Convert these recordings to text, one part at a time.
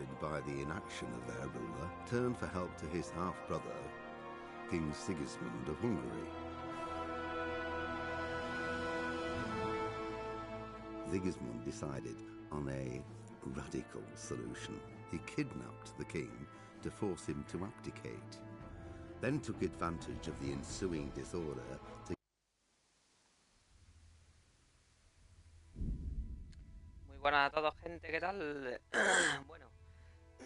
devastated by the inaction of their ruler, turned for help to his half-brother, King Sigismund of Hungary. Sigismund decided on a radical solution. He kidnapped the king to force him to abdicate, then took advantage of the ensuing disorder to... Muy buenas a todos, gente, ¿qué tal? Bueno,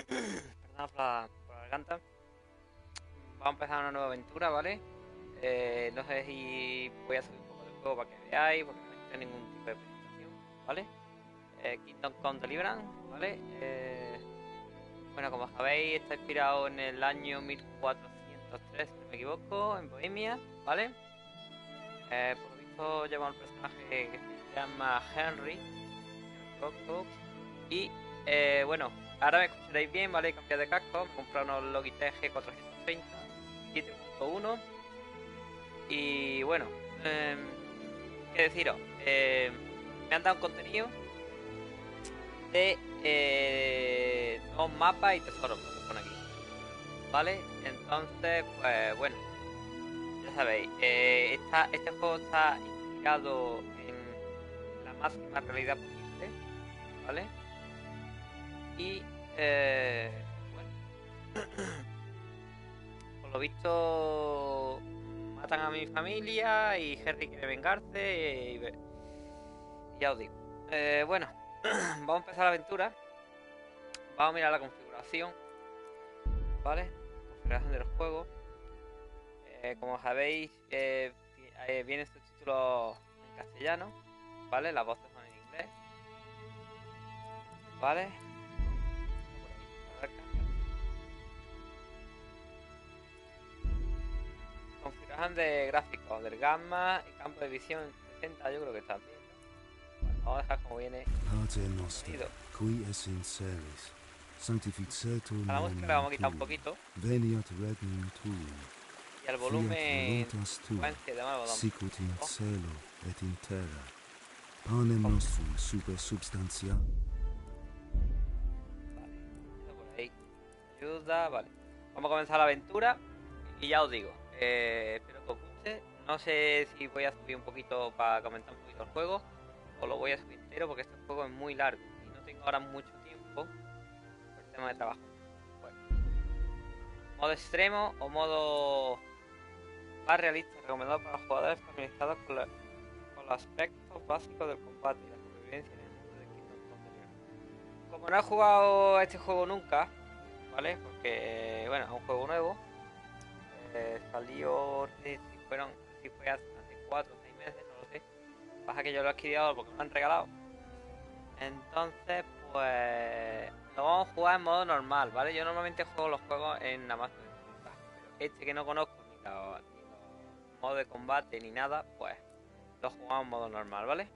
perdón por la garganta. Vamos a empezar una nueva aventura, ¿vale? No sé si voy a subir un poco del juego para que veáis, porque no necesito ningún tipo de presentación, ¿vale? Kingdom Come Deliverance, ¿vale? Bueno, como sabéis, está inspirado en el año 1403, si no me equivoco, en Bohemia, ¿vale? Por lo visto lleva un personaje que se llama Henry, si no me equivoco. Y bueno, ahora me escucharéis bien, ¿vale? He cambiado de casco, me he comprado unos Logitech G430 7.1. Y bueno, qué deciros, me han dado un contenido de nuevos mapas y tesoros, lo que pone aquí, ¿vale? Entonces, pues bueno, ya sabéis, este juego está inspirado en la máxima realidad posible, ¿vale? Y bueno, por lo visto matan a mi familia y Henry quiere vengarse y ya os digo. Bueno, vamos a empezar la aventura. Vamos a mirar la configuración, ¿vale? Configuración del juego. Como sabéis, vienen subtítulos en castellano, ¿vale? Las voces son en inglés, ¿vale? Configuración de gráficos, del gamma y campo de visión 60, yo creo que está bien, ¿no? Bueno, vamos a dejar como viene. A la música le vamos a quitar un poquito. Y al volumen frecuencia de nuevo sicut in cielo et in terra, panem nostrum super substantia. Vale, eso por ahí. Ayuda, vale. Vamos a comenzar la aventura. Y ya os digo, espero que os guste. No sé si voy a subir un poquito para comentar un poquito el juego, o lo voy a subir entero porque este juego es muy largo y no tengo ahora mucho tiempo por el tema de trabajo. Bueno, modo extremo o modo más realista, recomendado para los jugadores familiarizados con los aspectos básicos del combate y la supervivencia en el mundo de Kingdom Come Deliverance. Como no he jugado este juego nunca, ¿vale? Porque, bueno, es un juego nuevo. Salió, si fue hace 4 o 6 meses, no lo sé. Pasa que yo lo he adquirido porque me lo han regalado. Entonces, pues lo vamos a jugar en modo normal, ¿vale? Yo normalmente juego los juegos en la máxima dificultad, pero este que no conozco ni los modos de combate ni nada, pues lo jugamos en modo normal, ¿vale?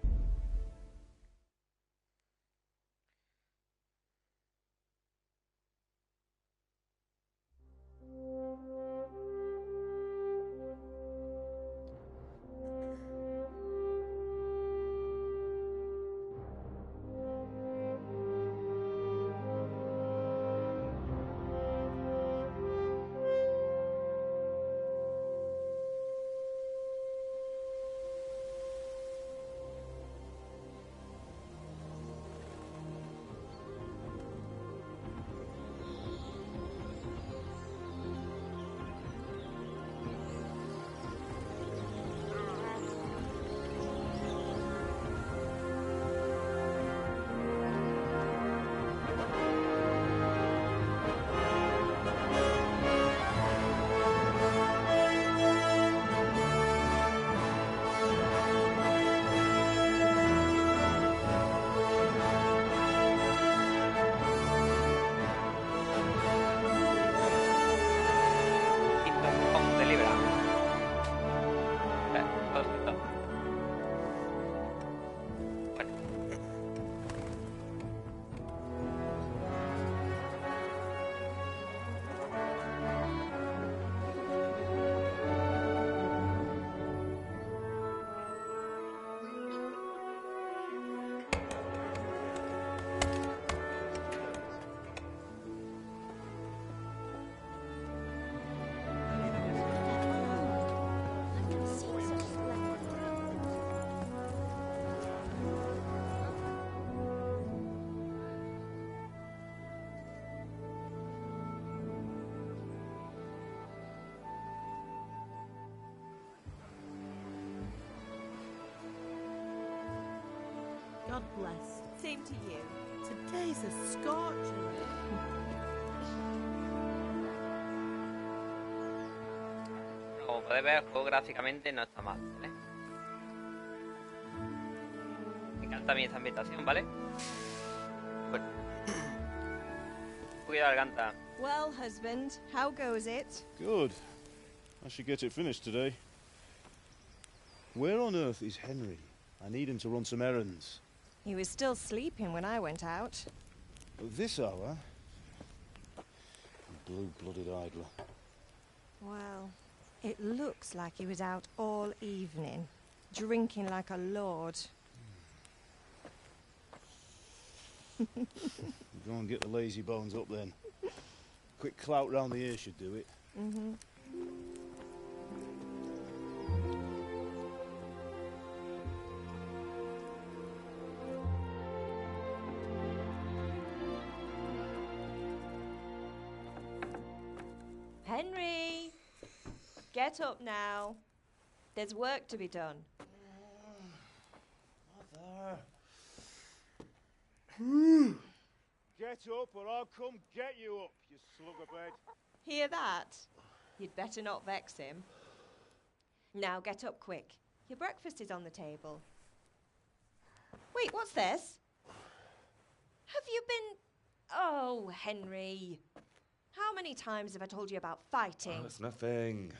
Same to you. Today's a scorcher. Como podéis ver, el juego gráficamente no está mal, ¿vale? Me encanta a mí esta ambientación, ¿vale? Bueno. Un poquito de garganta. Well, husband, how goes it? Good. I should get it finished today. Where on earth is Henry? I need him to run some errands. He was still sleeping when I went out. At this hour? Blue-blooded idler. Well, it looks like he was out all evening, drinking like a lord. Go and get the lazy bones up then. Quick clout round the ear should do it. Mm-hmm. Henry! Get up now. There's work to be done. Mother. Get up or I'll come get you up, you slug of bed. Hear that? You'd better not vex him. Now get up quick. Your breakfast is on the table. Wait, what's this? Have you been... Oh, Henry. How many times have I told you about fighting? Oh, it's nothing.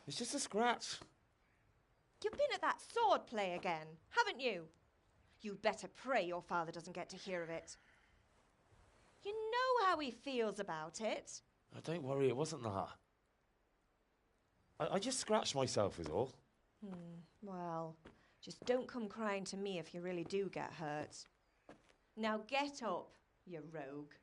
It's just a scratch. You've been at that sword play again, haven't you? You'd better pray your father doesn't get to hear of it. You know how he feels about it. Oh, don't worry, it wasn't that. I just scratched myself is all. Well, just don't come crying to me if you really do get hurt. Now get up, you rogue.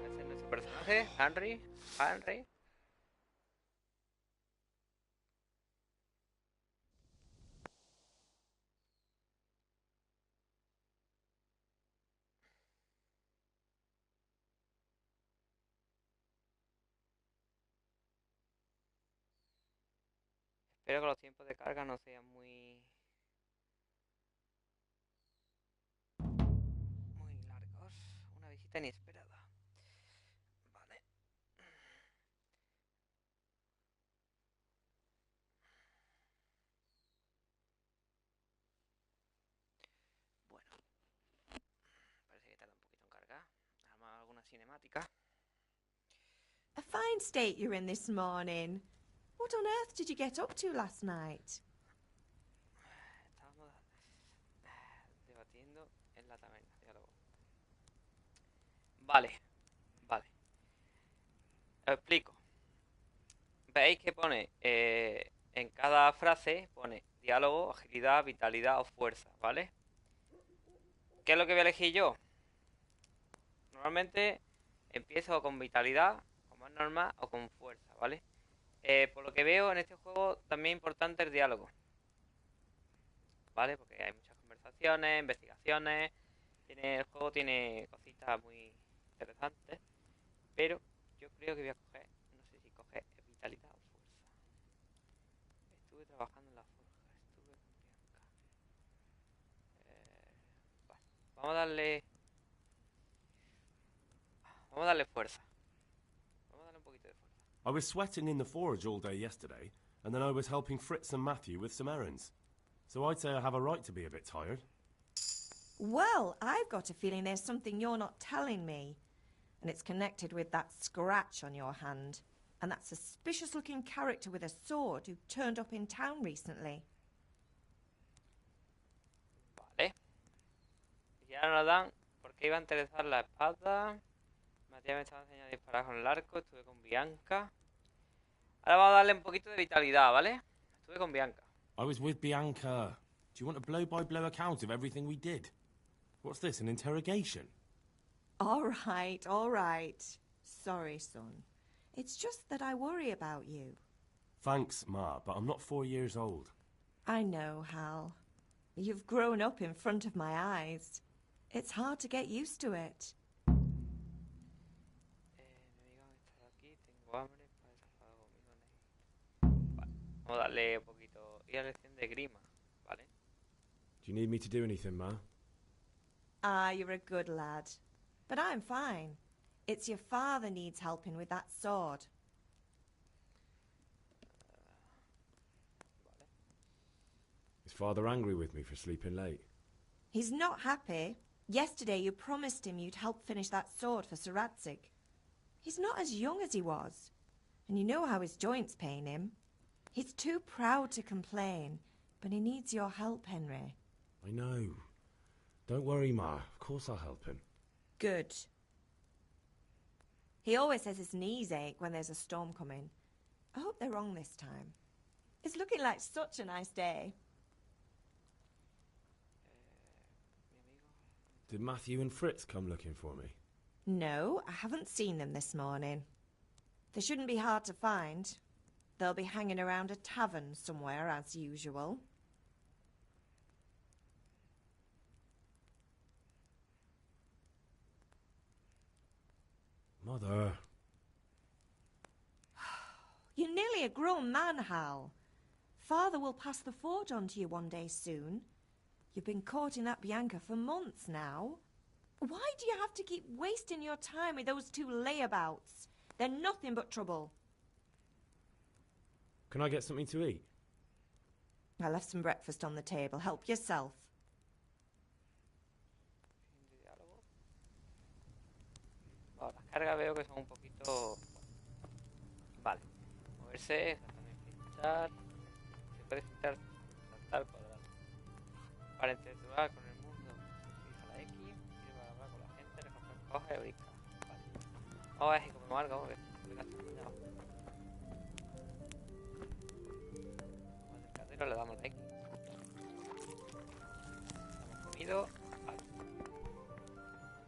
Ese es nuestro personaje, Henry. Espero que los tiempos de carga no sean muy largos. Una visita inesperada. Vale. Bueno. Parece que tarda un poquito en cargar. Además, alguna cinemática. A fine state you're in this morning. What on earth did you get up to last night? Estábamos debatiendo en la taberna. Diálogo. Vale. Os explico. Veis que pone en cada frase pone diálogo, agilidad, vitalidad o fuerza, ¿vale? ¿Qué es lo que voy a elegir yo? Normalmente empiezo con vitalidad, como es normal, o con fuerza, ¿vale? Por lo que veo en este juego también es importante el diálogo, ¿vale? Porque hay muchas conversaciones, investigaciones. El juego tiene cositas muy interesantes. Pero yo creo que voy a coger, no sé si coger vitalidad o fuerza. Estuve trabajando en la forja, estuve con Bianca. Vale, vamos a darle fuerza. Vamos a darle un poquito de fuerza. I was sweating in the forge all day yesterday, and then I was helping Fritz and Matthew with some errands. So I'd say I have a right to be a bit tired. Well, I've got a feeling there's something you're not telling me. And it's connected with that scratch on your hand. And that suspicious-looking character with a sword who turned up in town recently. Vale. Y ahora nos dan porque iba a interesar la espada. Matías me estaba enseñando a disparar con el arco. Estuve con Bianca. Ahora vamos a darle un poquito de vitalidad, ¿vale? Estuve con Bianca. I was with Bianca. Do you want a blow-by-blow account of everything we did? What's this, an interrogation? All right. Sorry, son. It's just that I worry about you. Thanks, Ma, but I'm not 4 years old. I know, Hal. You've grown up in front of my eyes. It's hard to get used to it. Mi amigo está aquí, tengo hambre, puedes hacer algo conmigo. Vale. Vamos a darle un poquito. Y la lección de grima, ¿vale? Do you need me to do anything, Ma? Ah, you're a good lad. But I'm fine. It's your father needs helping with that sword. Vale. Is Father angry with me for sleeping late? He's not happy. Yesterday you promised him you'd help finish that sword for Sir Radzig. He's not as young as he was. And you know how his joints pain him. He's too proud to complain, but he needs your help, Henry. I know. Don't worry, Ma. Of course I'll help him. Good. He always says his knees ache when there's a storm coming. I hope they're wrong this time. It's looking like such a nice day. Did Matthew and Fritz come looking for me? No, I haven't seen them this morning. They shouldn't be hard to find. They'll be hanging around a tavern somewhere, as usual. Mother. You're nearly a grown man, Hal. Father will pass the forge on to you one day soon. You've been courting that Bianca for months now. Why do you have to keep wasting your time with those two layabouts? They're nothing but trouble. Can I get something to eat? I left some breakfast on the table. Help yourself. Fin de diálogo. Bueno, las cargas veo que son un poquito. Vale. Moverse, pinchar. Se puede pinchar, saltar, cuadrado. Para interactuar con el mundo, fija la X. Sirve para hablar con la gente, recoger, coge, brinca. Vale. Vamos a ver si comemos algo, porque estoy castañado. Le damos la X. Hemos comido. Vale.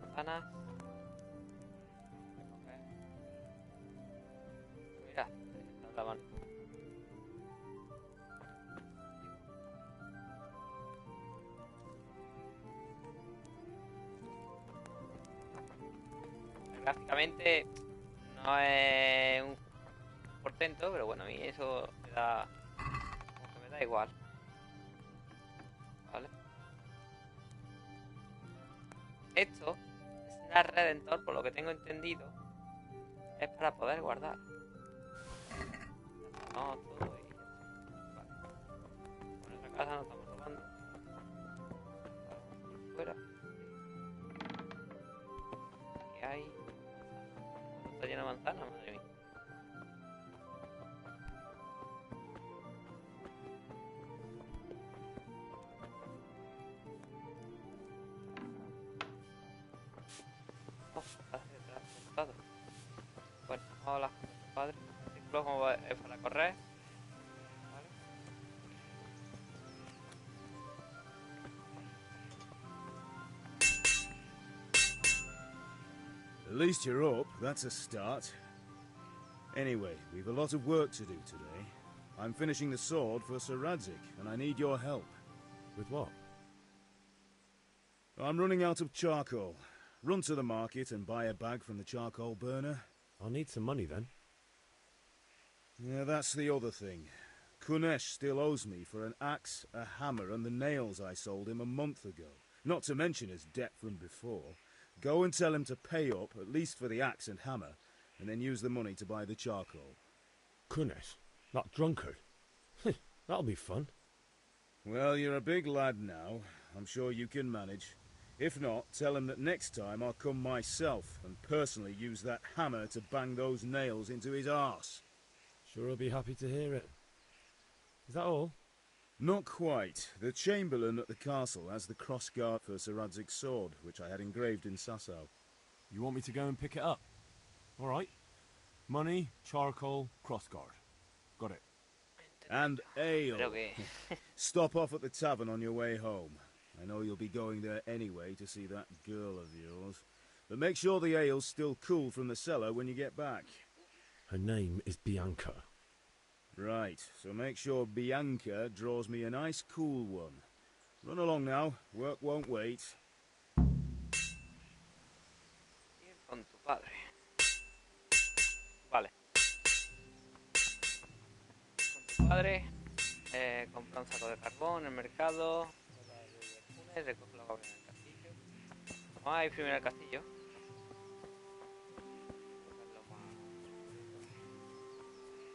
Manzanas. Recoger. Mira, está la mano. Gráficamente no es un portento, pero bueno, a mí eso me da. Da igual, ¿vale? Esto es una redentor, por lo que tengo entendido, es para poder guardar. No, todo y ya está. Vale. Con esa casa nos estamos robando. Vale, fuera. Aquí hay. Está lleno de manzanas, madre mía. Bueno, vamos a hablar con nuestro padre. El círculo como es para correr. ¿Vale? At least you're up. That's a start. Anyway, we've a lot of work to do today. I'm finishing the sword for Sir Radzig, and I need your help. With what? I'm running out of charcoal. Run to the market and buy a bag from the charcoal burner. I'll need some money then. Yeah, that's the other thing. Kunesh still owes me for an axe, a hammer, and the nails I sold him a month ago. Not to mention his debt from before. Go and tell him to pay up, at least for the axe and hammer, and then use the money to buy the charcoal. Kunesh? That drunkard? That'll be fun. Well, you're a big lad now. I'm sure you can manage. If not, tell him that next time I'll come myself and personally use that hammer to bang those nails into his arse. Sure, I'll be happy to hear it. Is that all? Not quite. The Chamberlain at the castle has the crossguard for Sir Radzig's sword, which I had engraved in Sasau. You want me to go and pick it up? All right. Money, charcoal, crossguard. Got it. And ale. Creo que... Stop off at the tavern on your way home. I know you'll be going there anyway to see that girl of yours. But make sure the ale's still cool from the cellar when you get back. Her name is Bianca. Right, so make sure Bianca draws me a nice cool one. Run along now, work won't wait. Ir con tu padre. Vale. Con tu padre. Compra un saco de carbón en el mercado. Recoge la goblin en el castillo. Vamos a ir primero al castillo.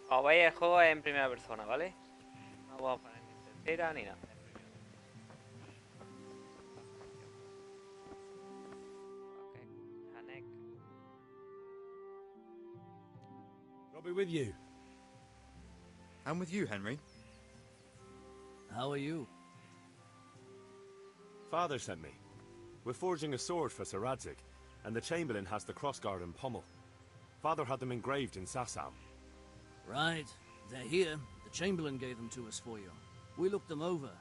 Como veis, el juego es en primera persona, ¿vale? No vamos a poner ni en tercera ni nada. I'll be with you. I'm with you, Henry. How are you? Father sent me. We're forging a sword for Sir Radzig, and the Chamberlain has the crossguard and pommel. Father had them engraved in Sasau. Right. They're here. The Chamberlain gave them to us for you. We looked them over.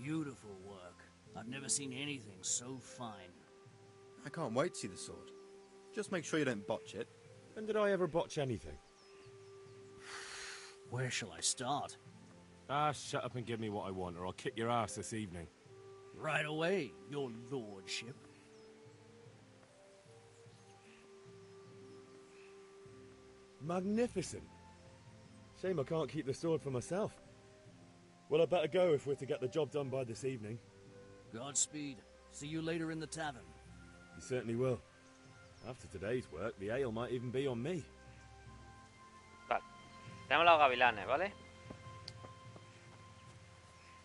Beautiful work. I've never seen anything so fine. I can't wait to see the sword. Just make sure you don't botch it. When did I ever botch anything? Where shall I start? Ah, shut up and give me what I want, or I'll kick your ass this evening. Right away, your lordship. Magnificent. Shame I can't keep the sword for myself. Well, I better go if we're to get the job done by this evening. Godspeed. See you later in the tavern. You certainly will. After today's work, the ale might even be on me. Vale. Tenemos los gavilanes, ¿vale?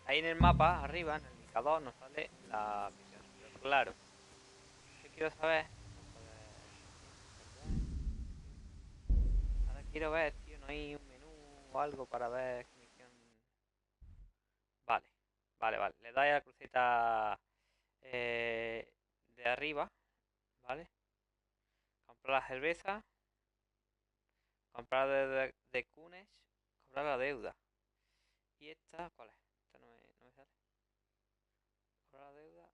Ahí en el mapa, arriba, en el indicador, nos sale la misión. Pero claro, yo quiero saber... Ahora quiero ver, tío, no hay un menú o algo para ver qué misión... Vale. Le dais a la cruceta de arriba, ¿vale? Comprar la cerveza. Comprar de Kunesh. Comprar la deuda. ¿Y esta cuál es? Esta no me sale. Comprar la deuda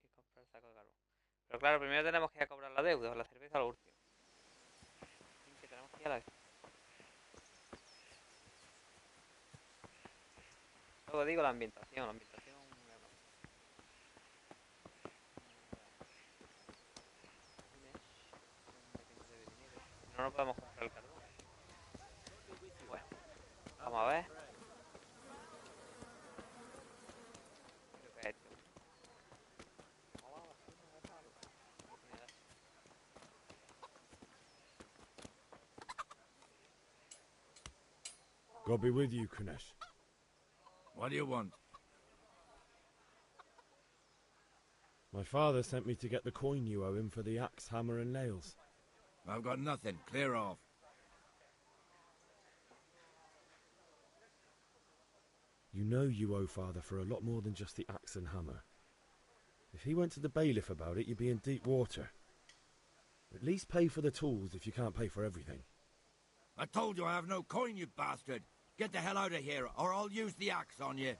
y comprar el saco de carbón. Pero claro, primero tenemos que ir a cobrar la deuda, la cerveza lo último. Así que tenemos que ir a la... Luego digo la ambientación es una... No nos podemos comprar el carbón. Bueno, vamos a ver. Creo que es esto. God be with you, Kunesh. What do you want? My father sent me to get the coin you owe him for the axe, hammer and nails. I've got nothing. Clear off. You know you owe father for a lot more than just the axe and hammer. If he went to the bailiff about it, you'd be in deep water. At least pay for the tools if you can't pay for everything. I told you I have no coin, you bastard. Get the hell out of here, or I'll use the axe on you.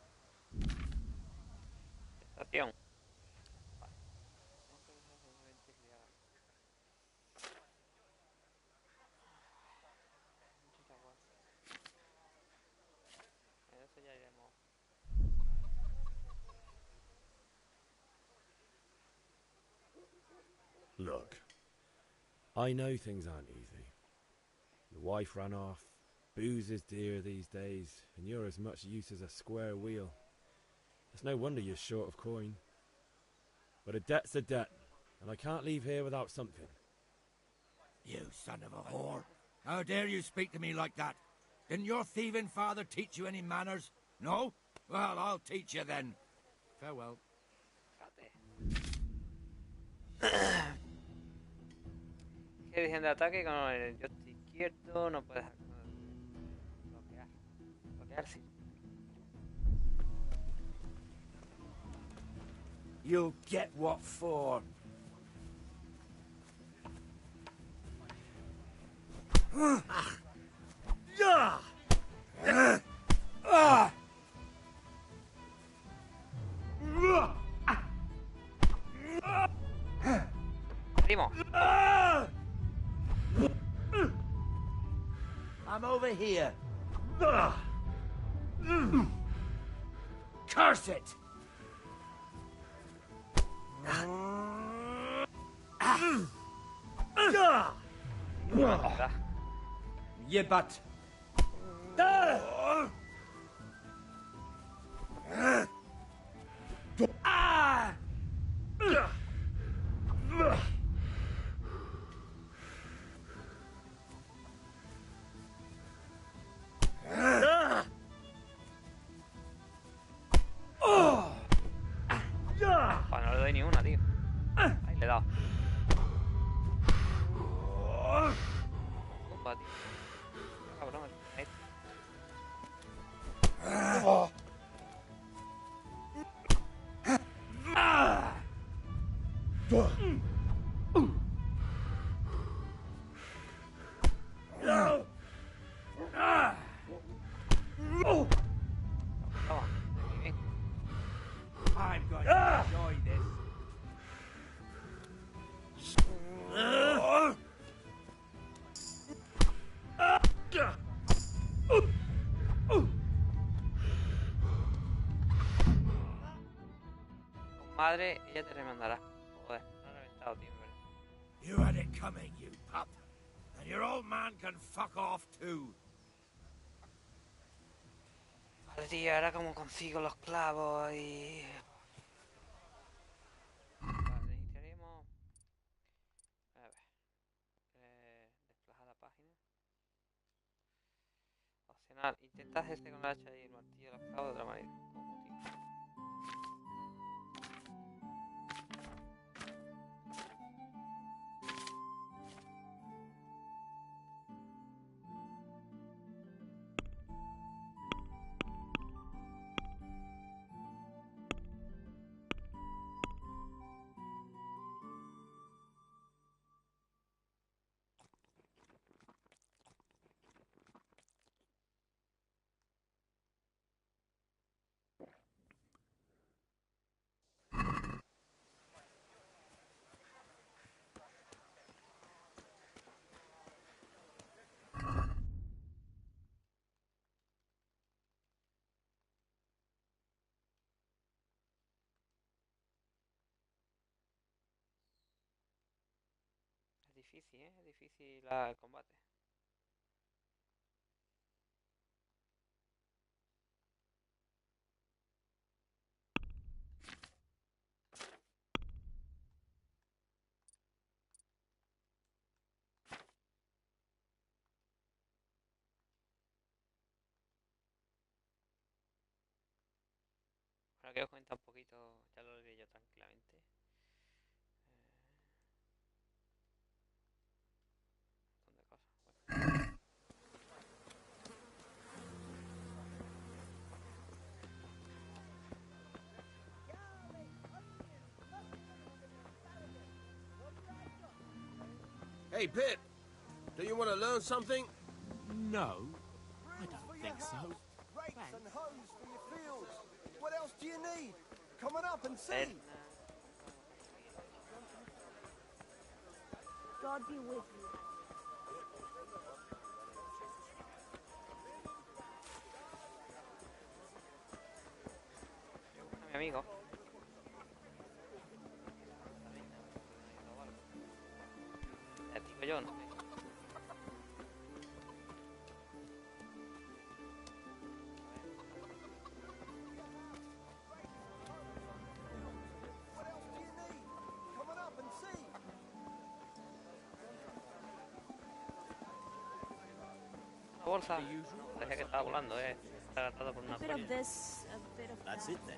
Estación. Eso ya iremos. Look, I know things aren't easy. The wife ran off, booze is dear these days, and you're as much use as a square wheel. It's no wonder you're short of coin. But a debt's a debt, and I can't leave here without something. You son of a whore. How dare you speak to me like that? Didn't your thieving father teach you any manners? No? Well, I'll teach you then. Farewell. ¿Qué dicen de ataque? Con el joystick izquierdo no puedes bloquear. Bloquear sí. You'll get what for. Primo. I'm over here. Curse it! ¿Verdad? Ye butt. Joder, no le doy ni una, tío. Ahí le he dado. Opa, tío. Cabrón, ahí. Toma, bien. I'm going to enjoy this. Con madre, ella te remandará. Joder, no he reventado, tío, pero... You had it coming, you pup. And your old man can fuck off too. Vale, tío, ahora como consigo los clavos y... Vale, iniciaremos... A ver... desplazar la página. Opcional. Intenta hacerse con el hacha y el martillo de los clavos de otra manera. ¿Cómo, tío? Es difícil, ¿eh? Es difícil el combate. Bueno, que os cuenta un poquito, ya lo leí yo tranquilamente. Un montón de cosas. Bueno. Hey, Pip, do you want to learn something? No, I don't think so. Rakes and hoes for your fields. What else do you need? Come on up and see. God be with you. Mi amigo. Ya digo yo, ¿no? What else do you need? Come on up and see. Una bolsa. Parecía que estaba volando, Está agarrado por una A bit of joya. this, a bit of That's that. it then.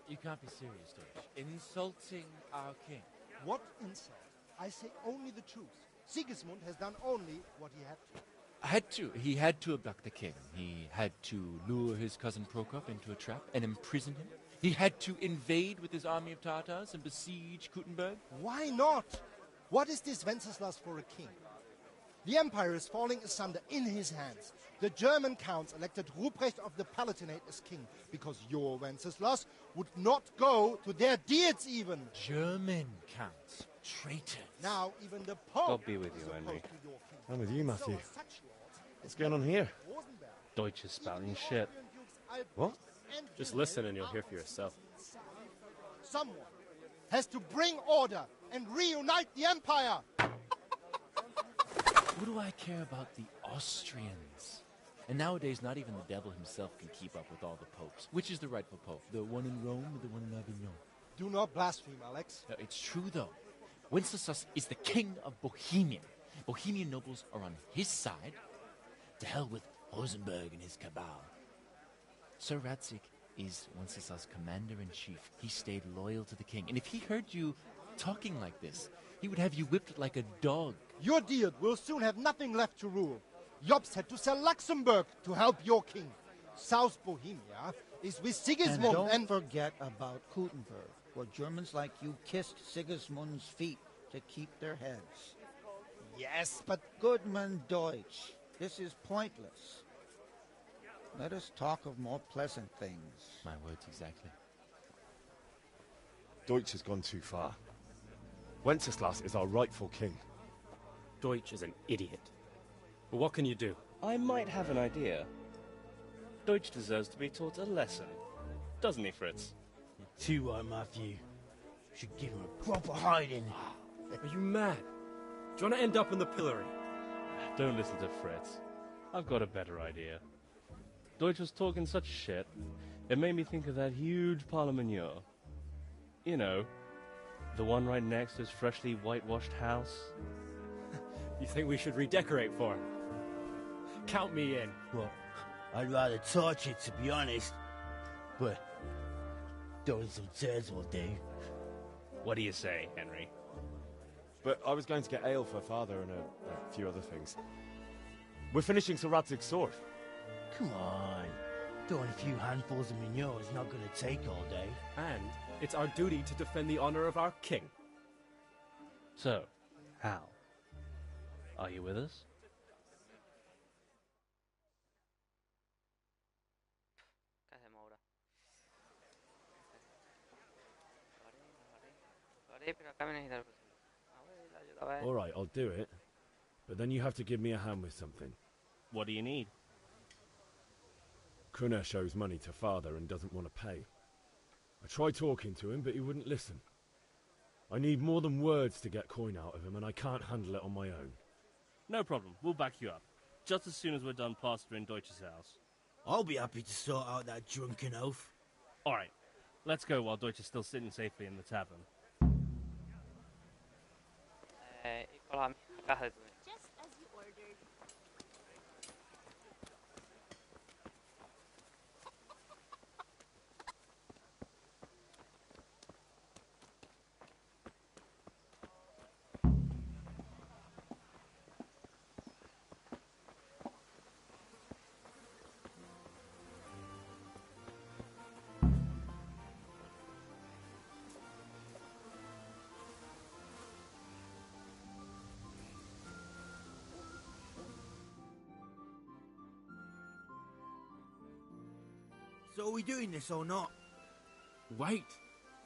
You can't be serious, George. Insulting our king. What insult? I say only the truth. Sigismund has done only what he had to. Had to. He had to abduct the king. He had to lure his cousin Prokop into a trap and imprison him. He had to invade with his army of Tartars and besiege Kuttenberg. Why not? What is this Wenceslas for a king? The empire is falling asunder in his hands. The German counts elected Ruprecht of the Palatinate as king because your Wenceslas would not go to their deeds even. German counts. Traitors. Now even the Pope God be with you, is opposed Henry. to your king. I'm with you, Matthew. So are such lords as What's going on here? Rosenberg, Deutsche spouting shit. Dukes Albrecht, What? and Just Wilhelm listen and you'll hear are for yourself. Someone has to bring order and reunite the Empire. What do I care about the Austrians? And nowadays, not even the devil himself can keep up with all the popes. Which is the rightful pope? The one in Rome or the one in Avignon? Do not blaspheme, Alex. No, it's true, though. Wenceslas is the king of Bohemia. Bohemian nobles are on his side. To hell with Rosenberg and his cabal. Sir Radzik is Wenceslas' commander-in-chief. He stayed loyal to the king. And if he heard you talking like this, he would have you whipped like a dog. Your Diet will soon have nothing left to rule. Jobst had to sell Luxembourg to help your king. South Bohemia is with Sigismund and don't forget about Kuttenberg, where Germans like you kissed Sigismund's feet to keep their heads. Yes, but... Goodman Deutsch, this is pointless. Let us talk of more pleasant things. My words exactly. Deutsch has gone too far. Wenceslas is our rightful king. Deutsch is an idiot. But what can you do? I might have an idea. Deutsch deserves to be taught a lesson. Doesn't he, Fritz? You're too right, Matthew. Should give him a proper hiding. Are you mad? Do you want to end up in the pillory? Don't listen to Fritz. I've got a better idea. Deutsch was talking such shit, it made me think of that huge Parlement. You know, the one right next to his freshly whitewashed house. You think we should redecorate for him? Count me in. Well, I'd rather torch it, to be honest. But throwing some tears will do. What do you say, Henry? But I was going to get ale for Father and a few other things. We're finishing Sir Radzig's sword. Come on. Throwing a few handfuls of manure is not going to take all day. And it's our duty to defend the honor of our king. So, Hal, are you with us? All right, I'll do it. But then you have to give me a hand with something. What do you need? Krunesh owes money to Father and doesn't want to pay. I tried talking to him, but he wouldn't listen. I need more than words to get coin out of him, and I can't handle it on my own. No problem. We'll back you up. Just as soon as we're done plastering Deutsch's house. I'll be happy to sort out that drunken oaf. All right. Let's go while Deutsch is still sitting safely in the tavern. Just as you ordered. So are we doing this or not? Wait.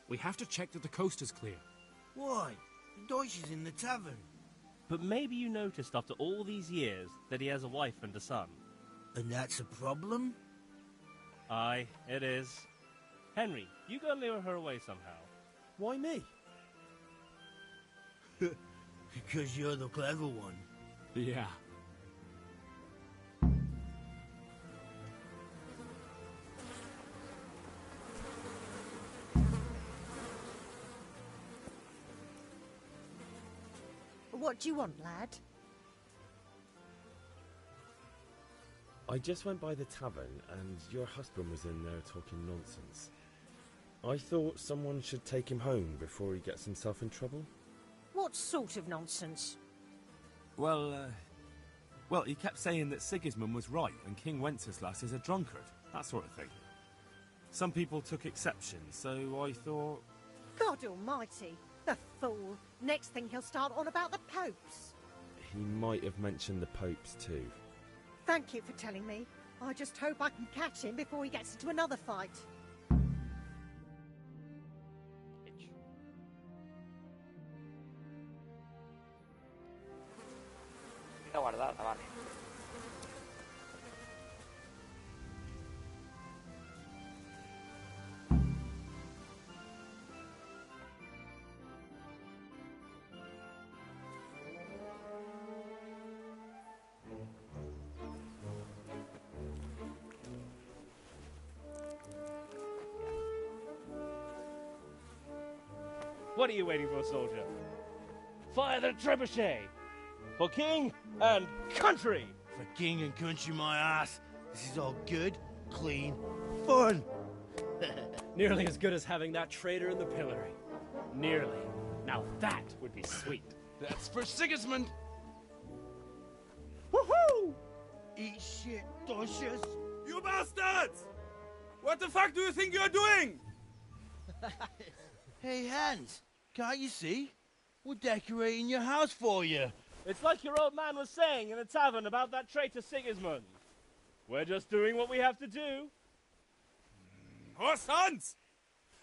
We have to check that the coast is clear. Why? Deutsch is in the tavern. But maybe you noticed after all these years that he has a wife and a son. And that's a problem? Aye, it is. Henry, you go and lure her away somehow. Why me? Because you're the clever one. Yeah. What do you want, lad? I just went by the tavern and your husband was in there talking nonsense. I thought someone should take him home before he gets himself in trouble. What sort of nonsense? Well, he kept saying that Sigismund was right and King Wenceslas is a drunkard, that sort of thing. Some people took exception, so I thought... God almighty, the fool. Next thing he'll start on about the popes. He might have mentioned the popes too. Thank you for telling me. I just hope I can catch him before he gets into another fight. Guardada, vale. What are you waiting for, soldier? Fire the trebuchet! For king and country! For king and country, my ass. This is all good, clean, fun. Nearly as good as having that traitor in the pillory. Nearly. Now that would be sweet. That's for Sigismund! Woohoo! Eat shit, Docious. You bastards! What the fuck do you think you're doing? Hey, Hans, can't you see? We're decorating your house for you. It's like your old man was saying in the tavern about that traitor Sigismund. We're just doing what we have to do. Oh, sons!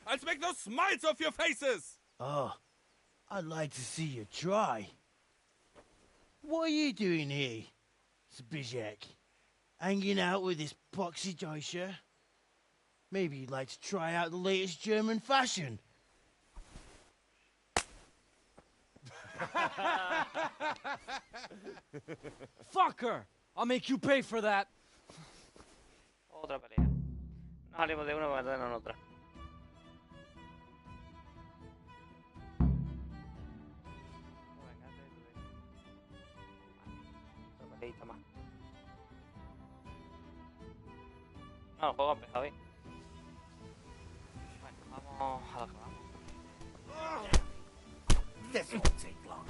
I'll make those smiles off your faces! Oh, I'd like to see you try. What are you doing here, Zbyszek? Hanging out with this poxy Deutscher? Maybe you'd like to try out the latest German fashion. Fucker! I'll make you pay for that. Otra pelea. Nos salimos de una para meternos en otra. Otra peleita más. No, el juego ha empezado bien. Bueno, vamos a lo que vamos. This won't take long.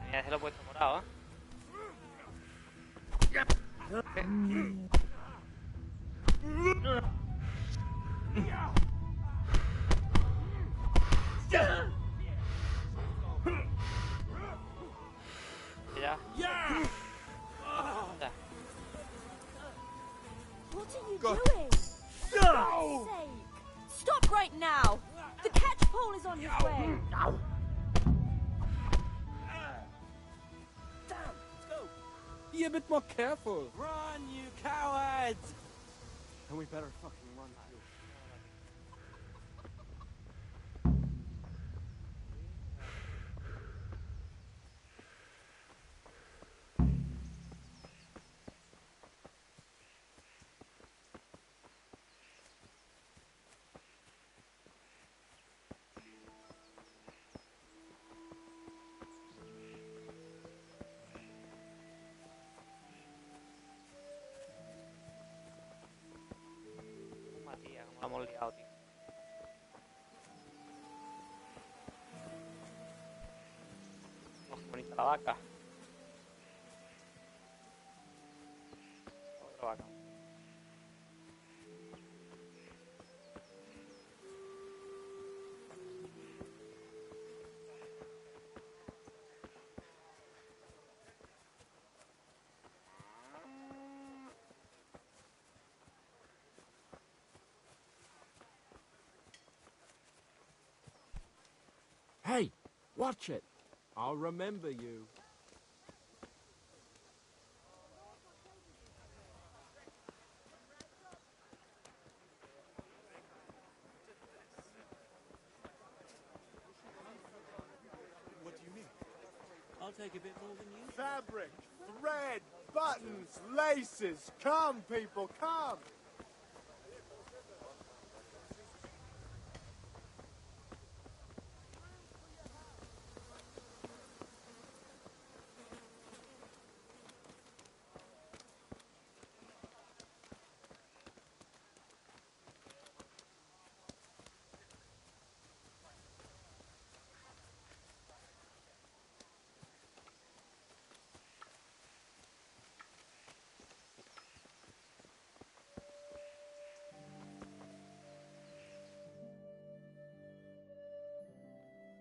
Mira, se lo he puesto morado, Ya. Anda. What are you doing? For God's sake! Stop right now! The catchpole is on his way! Be a bit more careful. Run, you cowards! And we better fucking run too. Tía, como la hemos liado, tío. Oh, qué bonita la vaca. Otra vaca. Hey, watch it. I'll remember you. What do you need? I'll take a bit more than you. Fabric, thread, buttons, laces. Come, people, come.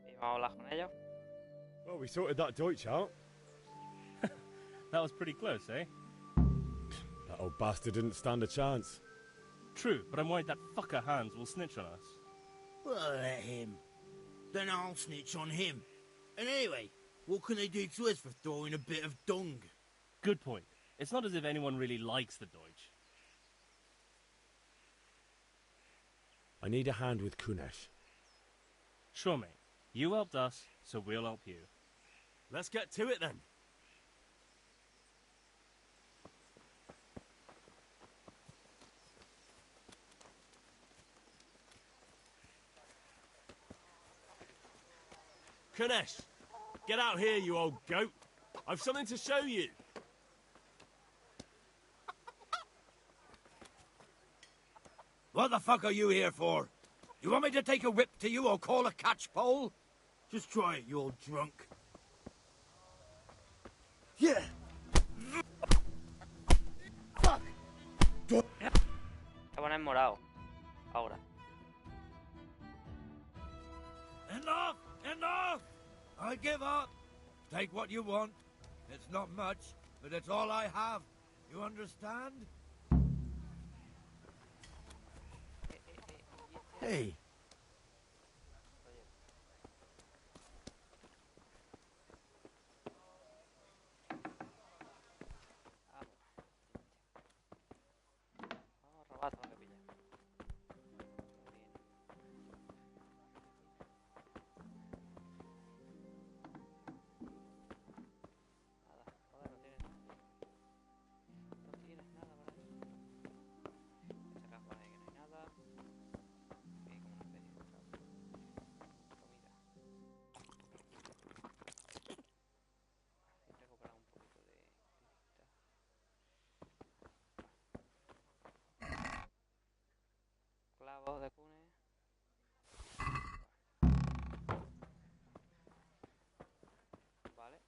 Y vamos a hablar con ellos. Well, we sorted that Deutsch out. That was pretty close, eh? That old bastard didn't stand a chance. True, but I'm worried that fucker Hans will snitch on us. Well, let him. Then I'll snitch on him. And anyway, what can they do to us for throwing a bit of dung? Good point. It's not as if anyone really likes the Deutsch. I need a hand with Kunesh. Sure, mate. You helped us, so we'll help you. Let's get to it then. Kunesh, get out here, you old goat. I've something to show you. What the fuck are you here for? You want me to take a whip to you or call a catchpole? Just try it, you old drunk. Yeah. Fuck. Se pone morado. Ahora. Enough! Enough! I give up. Take what you want. It's not much, but it's all I have. You understand? Hey. Vamos a robar todo lo que pilla. Nada, joder, no tienes nada. No tienes nada por ahí. Esta caja por ahí que no hay nada. Aquí hay como una especie de comida. Así recuperar un poquito de vista. Clavos de cune. Vale.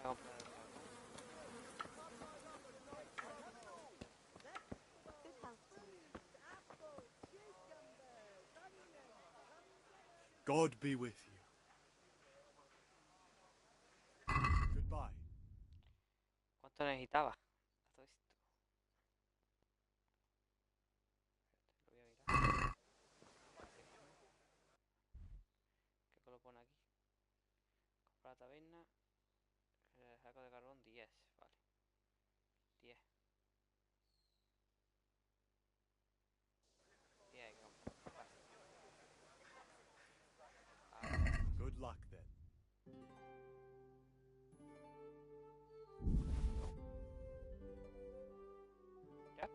Voy a comprar el carbón. God be with you. Goodbye. ¿Cuánto necesitaba? A todo esto. Lo voy a mirar. ¿Qué lo pone aquí? Comprar la taberna. El saco de carbón 10. Vale. 10. 10 hay que comprar. Vale. Good luck then. ¿Ya?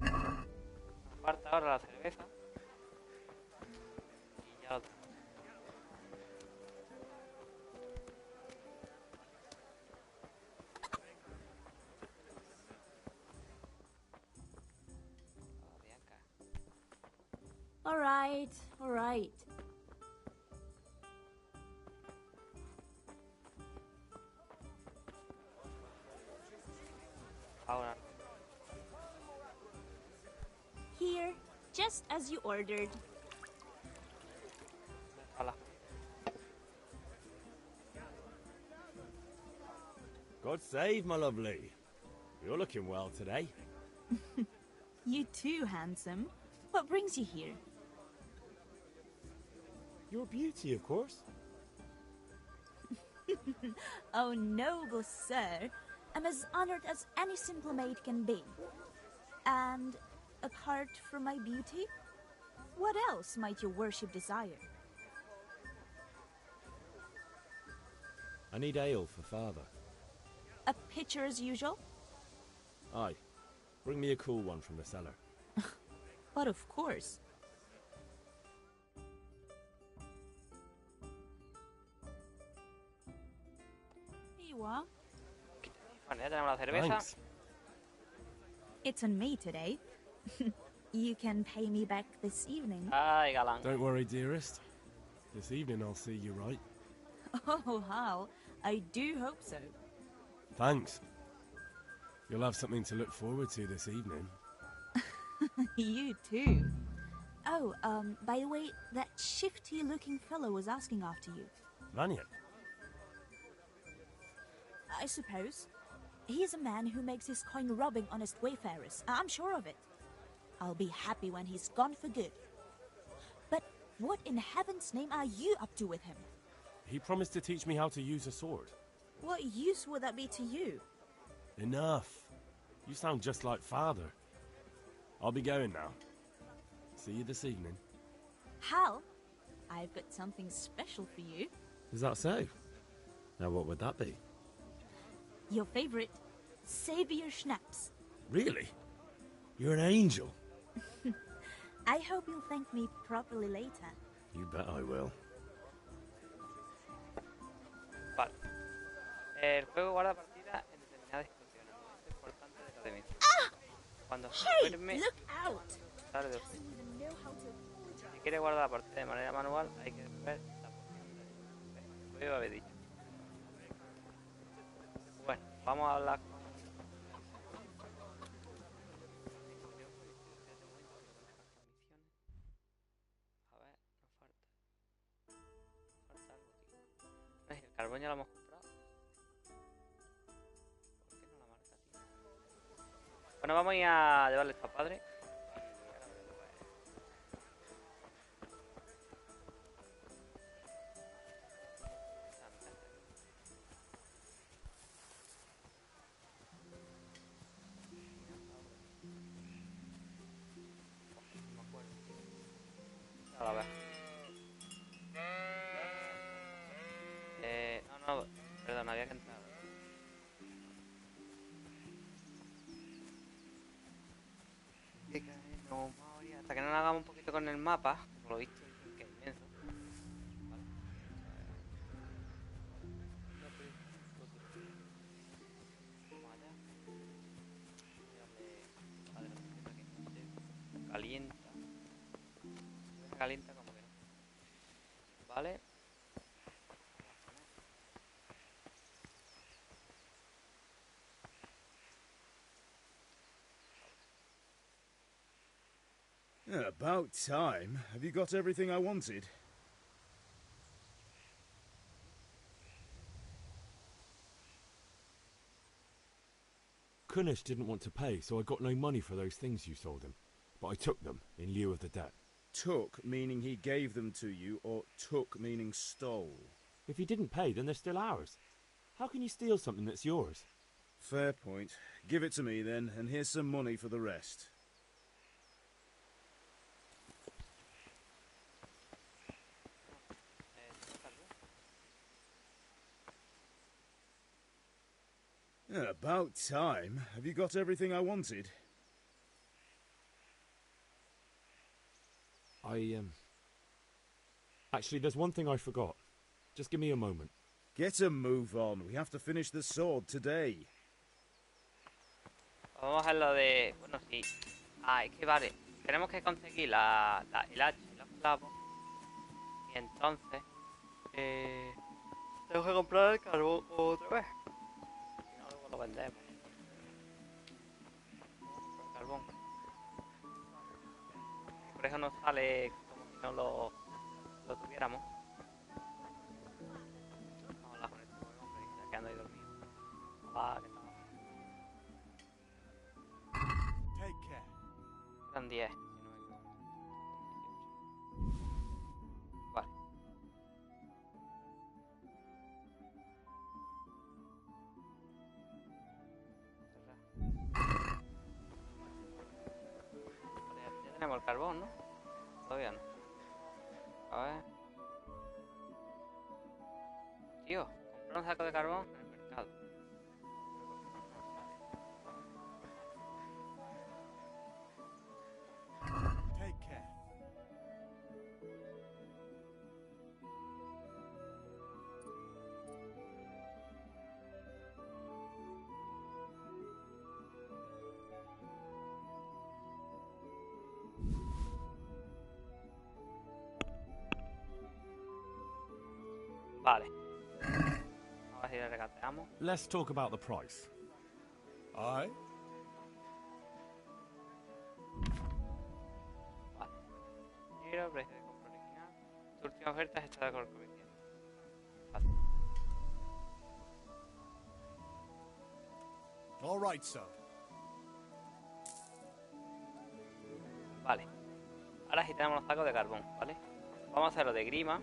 Nos falta ahora la cerveza. Y ya lo tengo. Ah, Bianca. All right, all right. Ahora. Here, just as you ordered. Hola. God save, my lovely. You're looking well today. You too, handsome. What brings you here? Your beauty, of course. Oh, noble sir. I'm as honored as any simple maid can be. And apart from my beauty, what else might your worship desire? I need ale for father. A pitcher as usual? Aye. Bring me a cool one from the cellar. But of course. Here you are. Bueno, ya tenemos la cerveza. Thanks. It's on me today. You can pay me back this evening. Ay, galán. Don't worry, dearest. This evening I'll see you right. Oh, how? I do hope so. Thanks. You'll have something to look forward to this evening. You too. Oh, by the way, that shifty-looking fellow was asking after you. Vanya? I suppose. He's a man who makes his coin robbing honest wayfarers. I'm sure of it. I'll be happy when he's gone for good. But what in heaven's name are you up to with him? He promised to teach me how to use a sword. What use would that be to you? Enough. You sound just like Father. I'll be going now. See you this evening. Hal, I've got something special for you. Is that so? Now what would that be? Your favorite Savior Schnapps. Really? You're an angel. I hope you'll thank me properly later. You bet I will. Vale. El juego guarda partida en determinadas situaciones. Es importante de la demencia. Cuando se duerme, Look out! sale del juego. Si quiere guardar la partida de manera manual, hay que ver la posición de juego, había dicho. Bueno, vamos a hablar con... A ver, nos falta algo, tío. El carbón ya lo hemos comprado. ¿Por qué no la marca, tío? Bueno, vamos a ir a llevarle esto a padre. A ver. No, perdón, había que entrar. No, hasta que no lo hagamos un poquito con el mapa, por lo visto dicen que es inmenso. Vale. Vamos allá. Mírale, aquí. Calienta. Calienta como que no. Vale. About time. Have you got everything I wanted? Kunish didn't want to pay, so I got no money for those things you sold him. But I took them in lieu of the debt. Took, meaning he gave them to you, or took, meaning stole? If he didn't pay, then they're still ours. How can you steal something that's yours? Fair point. Give it to me then, and here's some money for the rest. About time. Have you got everything I wanted? Actually, there's one thing I forgot. Just give me a moment. Get a move on. We have to finish the sword today. Vamos a hacer lo de... Bueno, sí. Es que vale. Tenemos que conseguir el hacha y los clavos. Y entonces... tengo que comprar el carbón otra vez. Si no, luego lo vendemos. Vamos a comprar el carbón. Por eso nos sale como si no lo tuviéramos. Vamos a hablar con este hombre que está quedando ahí dormido. Hola, ¿qué tal? Take care. Eran 10, si no me equivoco. Vale. Ya tenemos el carbón, ¿no? Todavía no. A ver. Tío, comprar un saco de carbón en el mercado. Take care. Vale. A ver si le regateamos. Let's talk about the price. Aye. Vale. Mira, precio de compra original. Tu última oferta es esta de color comercial. Vale. All right, sir. Vale. Ahora sí tenemos los sacos de carbón, ¿vale? Vamos a hacer lo de grima.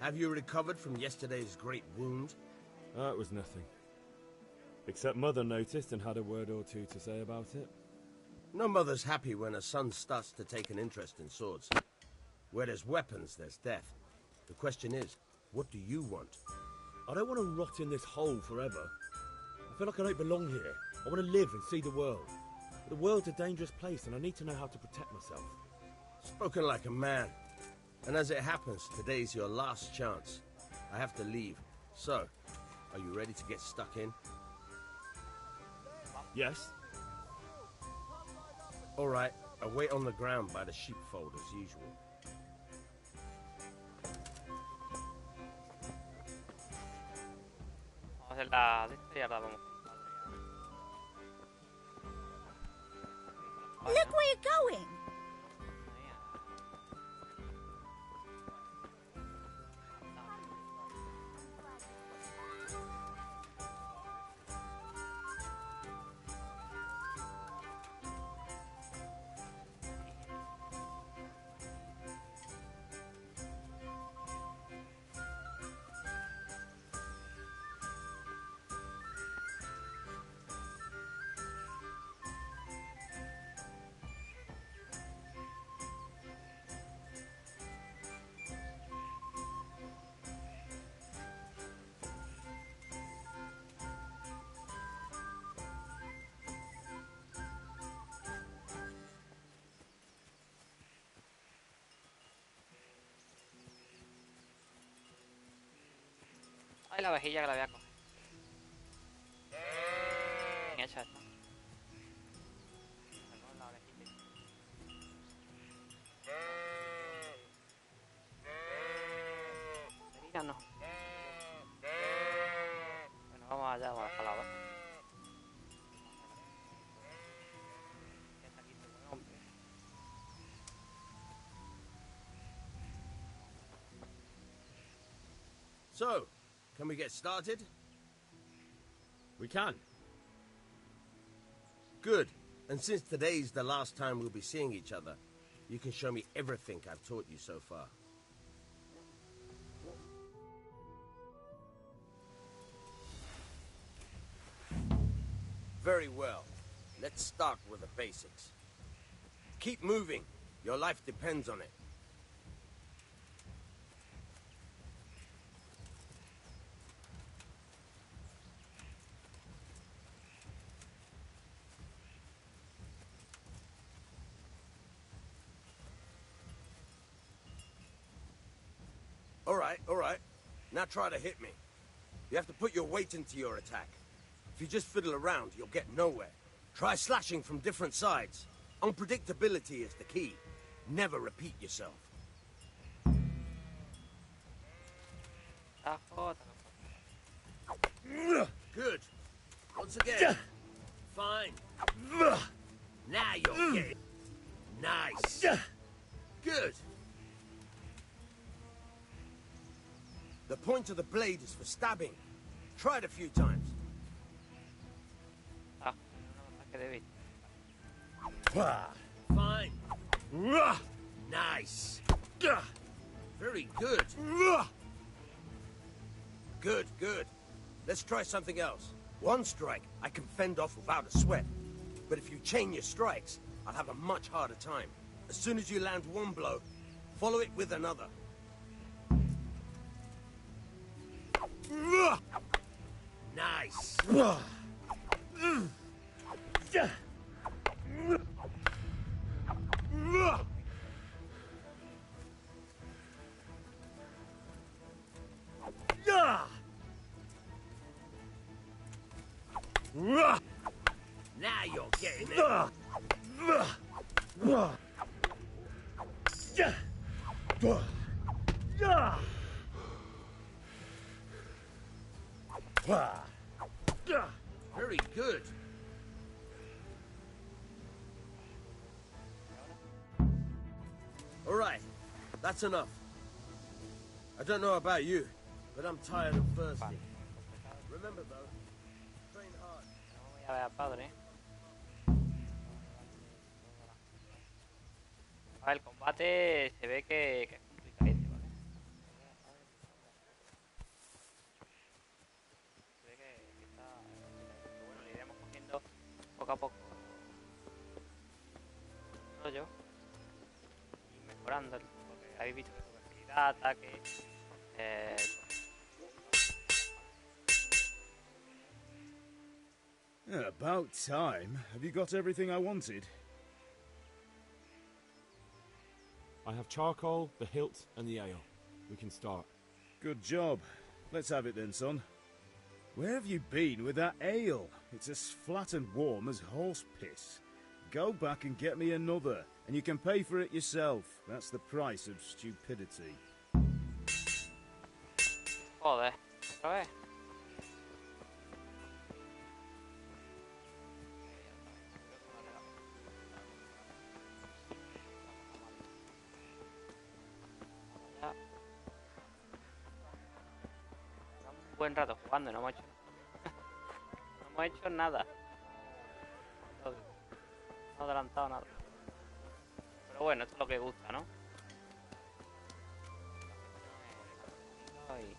Have you recovered from yesterday's great wound? It was nothing. Except Mother noticed and had a word or two to say about it. No mother's happy when her son starts to take an interest in swords. Where there's weapons, there's death. The question is, what do you want? I don't want to rot in this hole forever. I feel like I don't belong here. I want to live and see the world. The world's a dangerous place and I need to know how to protect myself. Spoken like a man. And as it happens, today's your last chance. I have to leave. So, are you ready to get stuck in? Yes. All right, I'll wait on the ground by the sheepfold as usual. Vamos a hacer la de esta y ahora vamos. Look where you're going! Ay, la vajilla que la voy a coger. Bien hecha esta. Sacamos la vajilla. Mira, no. Bueno, vamos allá, vamos a dejar la vaca. So, can we get started? We can. Good. And since today's the last time we'll be seeing each other, you can show me everything I've taught you so far. Very well. Let's start with the basics. Keep moving. Your life depends on it. All right. Now try to hit me. You have to put your weight into your attack. If you just fiddle around, you'll get nowhere. Try slashing from different sides. Unpredictability is the key. Never repeat yourself. Good. Once again. Fine. Now you're getting... Nice. Good. The point of the blade is for stabbing. Try it a few times. Fine. Nice. Very good. Good. Let's try something else. One strike, I can fend off without a sweat. But if you chain your strikes, I'll have a much harder time. As soon as you land one blow, follow it with another. Nice. Now you're getting it. Very good. All right, that's enough. I don't know about you, but I'm tired and thirsty. Remember though, train hard. Voy a ver al padre. El combate se ve que es complicadísimo, ¿vale? mejorando, porque habéis visto que su velocidad, ataque... About time. Have you got everything I wanted? I have charcoal, the hilt, and the ale. We can start. Good job. Let's have it then, son. Where have you been with that ale? It's as flat and warm as horse piss. Go back and get me another, and you can pay for it yourself. That's the price of stupidity. Joder, otra vez. Un buen rato jugando y no hemos hecho no hemos hecho nada. No hemos adelantado nada. Pero bueno, esto es lo que gusta, ¿no? Ay.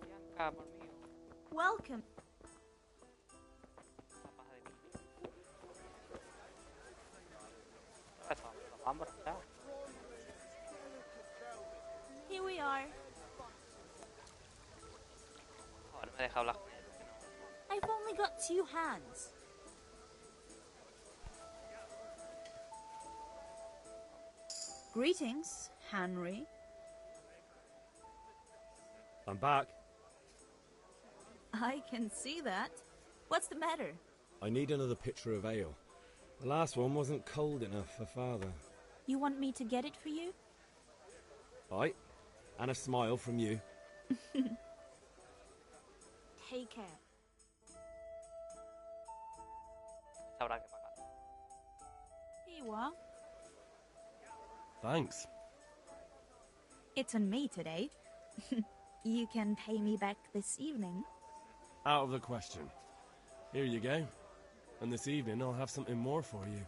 Bianca, por mí. Welcome. Vamos, ya. Here we are. Oh, no me deja hablar. I've only got 2 hands. Greetings, Henry. I'm back. I can see that. What's the matter? I need another pitcher of ale. The last one wasn't cold enough for Father. You want me to get it for you? Aye, and a smile from you. Take care. Habrá que pagar. Here you are. Thanks. It's on me today. You can pay me back this evening. Out of the question. Here you go. And this evening I'll have something more for you.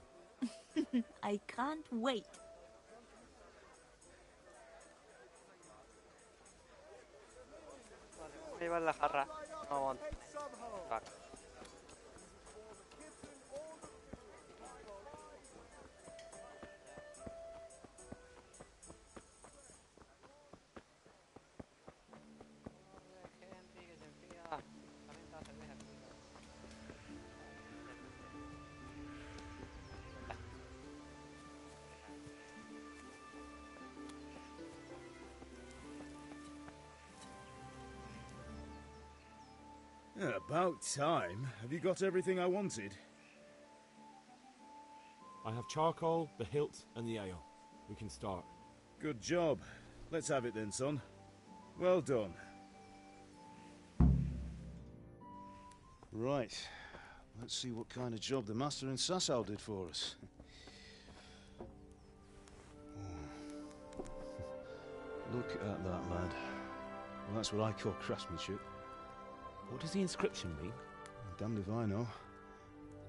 I can't wait. Vale, llevar la jarra. No aguanto. Vale. About time. Have you got everything I wanted? I have charcoal, the hilt, and the ale. We can start. Good job. Let's have it then, son. Well done. Right. Let's see what kind of job the master in Sasau did for us. Look at that, lad. Well, that's what I call craftsmanship. What does the inscription mean? Damned if I know.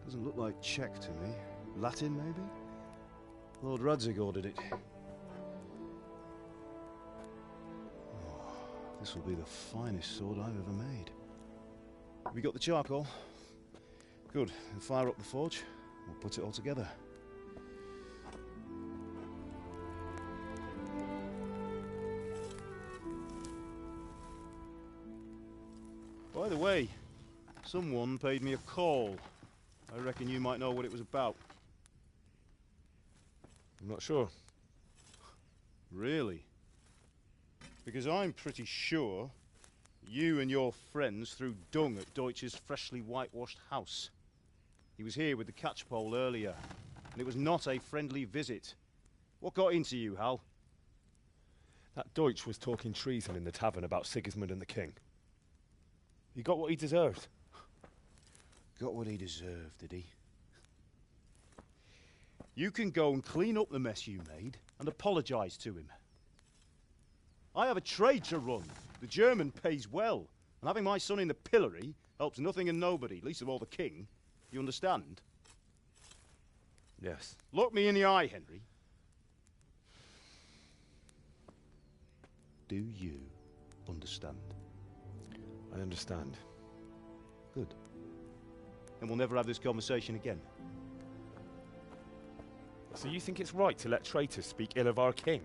Doesn't look like Czech to me. Latin, maybe? Lord Radzig ordered it. Oh, this will be the finest sword I've ever made. Have you got the charcoal? Good. We'll fire up the forge. We'll put it all together. By the way, someone paid me a call. I reckon you might know what it was about. I'm not sure. Really? Because I'm pretty sure you and your friends threw dung at Deutsch's freshly whitewashed house. He was here with the catchpole earlier, and it was not a friendly visit. What got into you, Hal? That Deutsch was talking treason in the tavern about Sigismund and the king. He got what he deserved. Got what he deserved, did he? You can go and clean up the mess you made and apologise to him. I have a trade to run. The German pays well, and having my son in the pillory helps nothing and nobody, least of all the king. You understand? Yes. Look me in the eye, Henry. Do you understand? I understand. Good. Then we'll never have this conversation again. So you think it's right to let traitors speak ill of our king?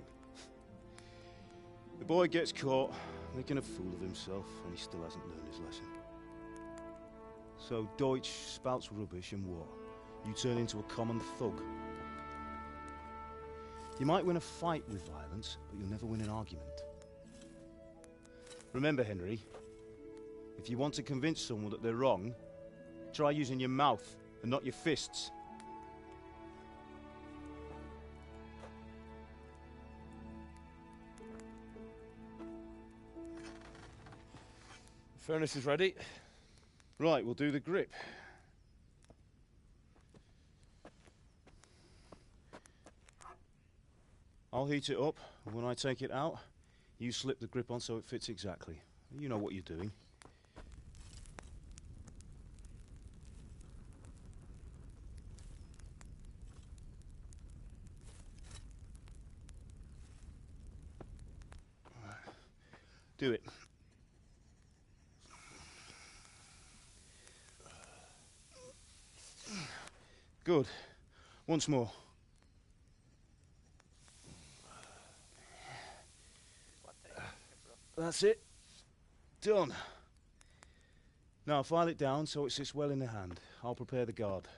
The boy gets caught making a fool of himself, and he still hasn't learned his lesson. So Deutsch spouts rubbish, and what? You turn into a common thug. You might win a fight with violence, but you'll never win an argument. Remember, Henry, if you want to convince someone that they're wrong, try using your mouth and not your fists. The furnace is ready. Right, we'll do the grip. I'll heat it up, and when I take it out, you slip the grip on so it fits exactly. You know what you're doing. Do it. Good. Once more. That's it. Done. Now file it down so it sits well in the hand. I'll prepare the guard.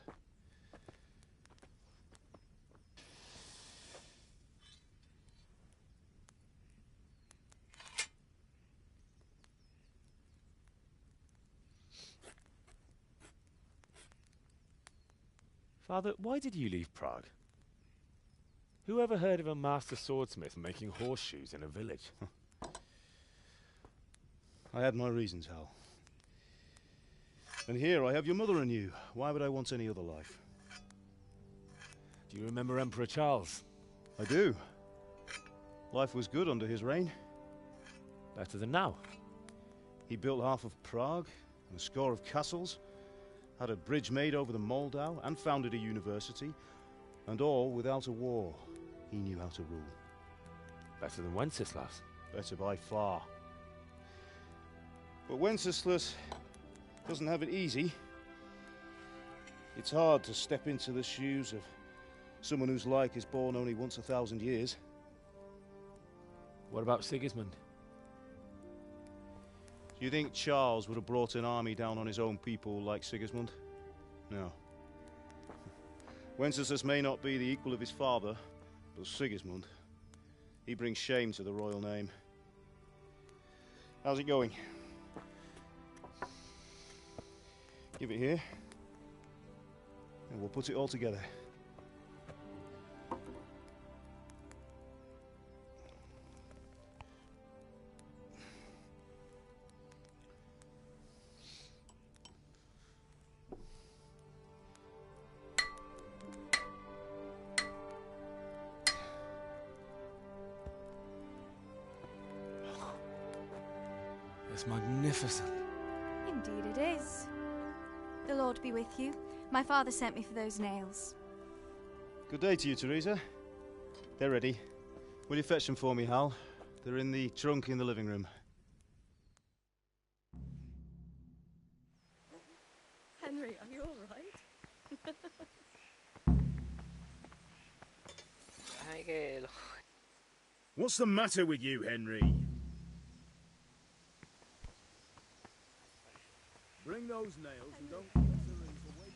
Father, why did you leave Prague? Who ever heard of a master swordsmith making horseshoes in a village? I had my reasons, Hal. And here I have your mother and you. Why would I want any other life? Do you remember Emperor Charles? I do. Life was good under his reign. Better than now. He built half of Prague and a score of castles, had a bridge made over the Moldau, and founded a university, and all without a war. He knew how to rule. Better than Wenceslas. Better by far. But Wenceslas doesn't have it easy. It's hard to step into the shoes of someone whose like is born only once 1,000 years. What about Sigismund? Do you think Charles would have brought an army down on his own people like Sigismund? No. Wenceslas may not be the equal of his father, but Sigismund, he brings shame to the royal name. How's it going? Give it here, and we'll put it all together. It's magnificent. Indeed it is. The Lord be with you. My father sent me for those nails. Good day to you, Teresa. They're ready. Will you fetch them for me, Hal? They're in the trunk in the living room. Henry, are you all right? What's the matter with you, Henry? Bring those nails and don't keep the rings away.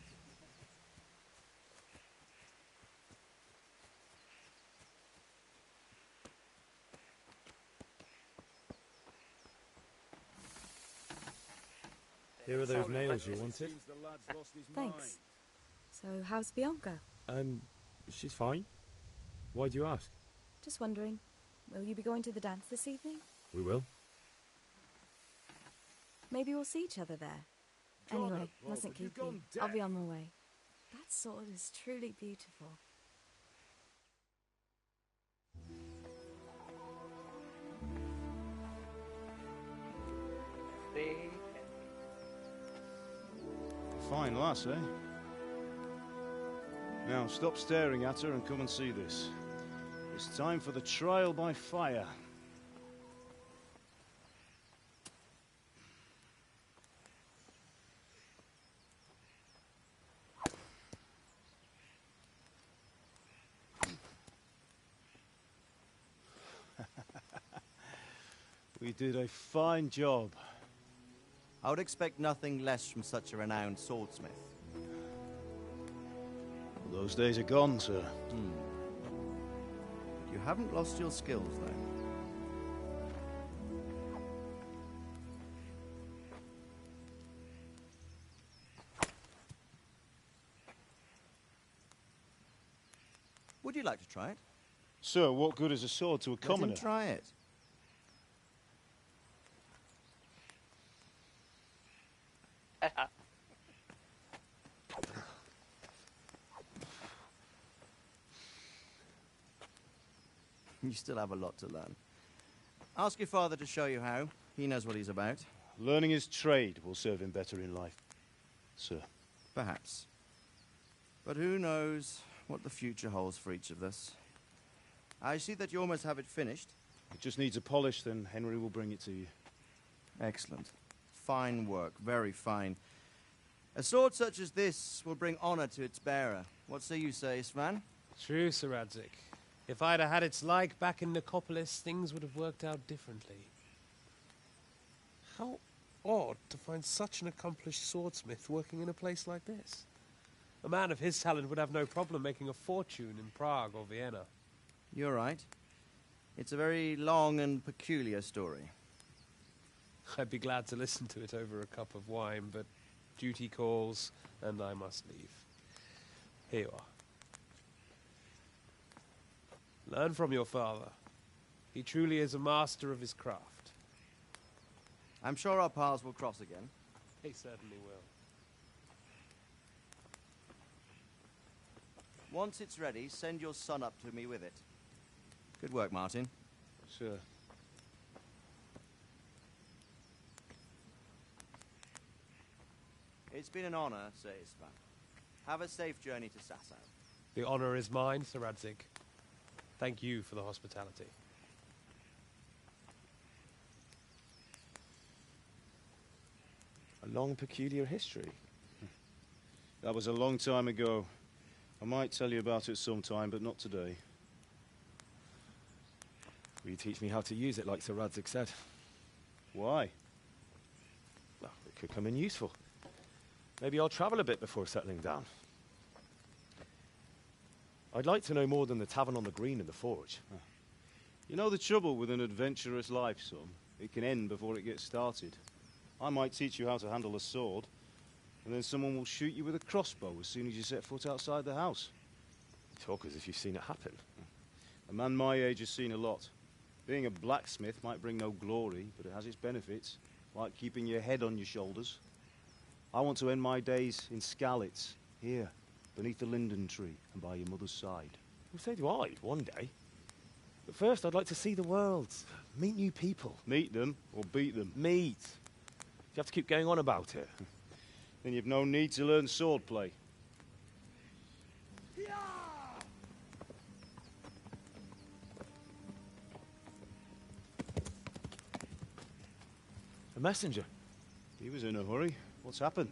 Here are those nails you wanted. Thanks. So, how's Bianca? She's fine. Why do you ask? Just wondering, will you be going to the dance this evening? We will. Maybe we'll see each other there. Anyway, mustn't keep you. I'll be on my way. That sword is truly beautiful. Fine lass, eh? Now, stop staring at her and come and see this. It's time for the trial by fire. We did a fine job. I would expect nothing less from such a renowned swordsmith. Those days are gone, sir. You haven't lost your skills, though. Would you like to try it? Sir, what good is a sword to a commoner? Let him try it. You still have a lot to learn. Ask your father to show you how. He knows what he's about. Learning his trade will serve him better in life, sir. Perhaps. But who knows what the future holds for each of us. I see that you almost have it finished. It just needs a polish, then Henry will bring it to you. Excellent. Fine work, very fine. A sword such as this will bring honor to its bearer. What say you, Svan? True, Sir Radzik. If I'd have had its like back in Nicopolis, things would have worked out differently. How odd to find such an accomplished swordsmith working in a place like this. A man of his talent would have no problem making a fortune in Prague or Vienna. You're right. It's a very long and peculiar story. I'd be glad to listen to it over a cup of wine, but duty calls, and I must leave. Here you are. Learn from your father. He truly is a master of his craft. I'm sure our paths will cross again. They certainly will. Once it's ready, send your son up to me with it. Good work, Martin. Sure. It's been an honor, Sir Istvan. Have a safe journey to Sasau. The honor is mine, Sir Radzik. Thank you for the hospitality. A long, peculiar history. That was a long time ago. I might tell you about it sometime, but not today. Will you teach me how to use it, like Sir Radzik said? Why? Well, it could come in useful. Maybe I'll travel a bit before settling down. I'd like to know more than the tavern on the green and the forge. You know the trouble with an adventurous life, son? It can end before it gets started. I might teach you how to handle a sword, and then someone will shoot you with a crossbow as soon as you set foot outside the house. You talk as if you've seen it happen. A man my age has seen a lot. Being a blacksmith might bring no glory, but it has its benefits, like keeping your head on your shoulders. I want to end my days in Skalitz, here, beneath the linden tree and by your mother's side. Well, so do I, one day. But first, I'd like to see the world, meet new people. Meet them or beat them? Meet. You have to keep going on about it. Then you've no need to learn swordplay. A messenger. He was in a hurry. What's happened?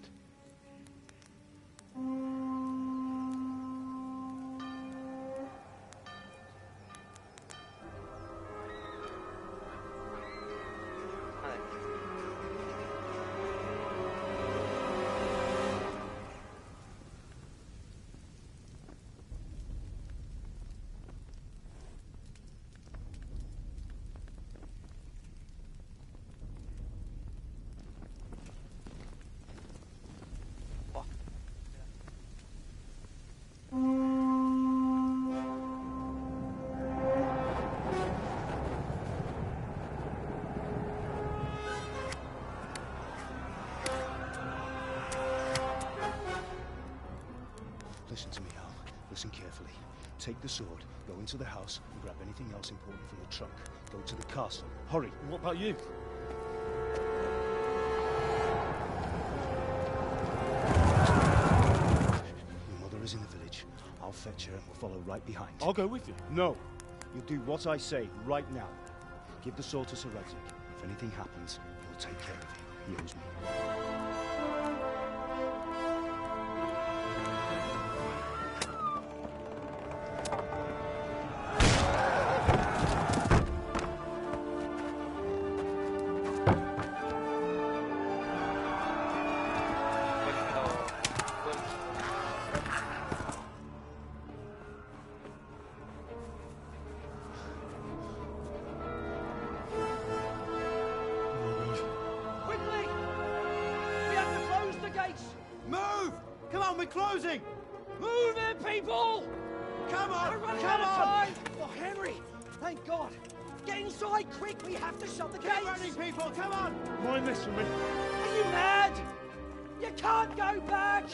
Listen to me, Al. Listen carefully. Take the sword, go into the house, and grab anything else important from the trunk. Go to the castle. Hurry. And what about you? Your mother is in the village. I'll fetch her and we'll follow right behind. I'll go with you. No. You'll do what I say right now. Give the sword to Sir Radzik. If anything happens, he'll take care of it. He owes me. we're closing! Move it, people! Come on! We're running Come out of on! time! Oh, Henry! Thank God! Get inside, quick! We have to shut the gates! Get running, people! Come on! Mind this for me. Are you mad? You can't go back!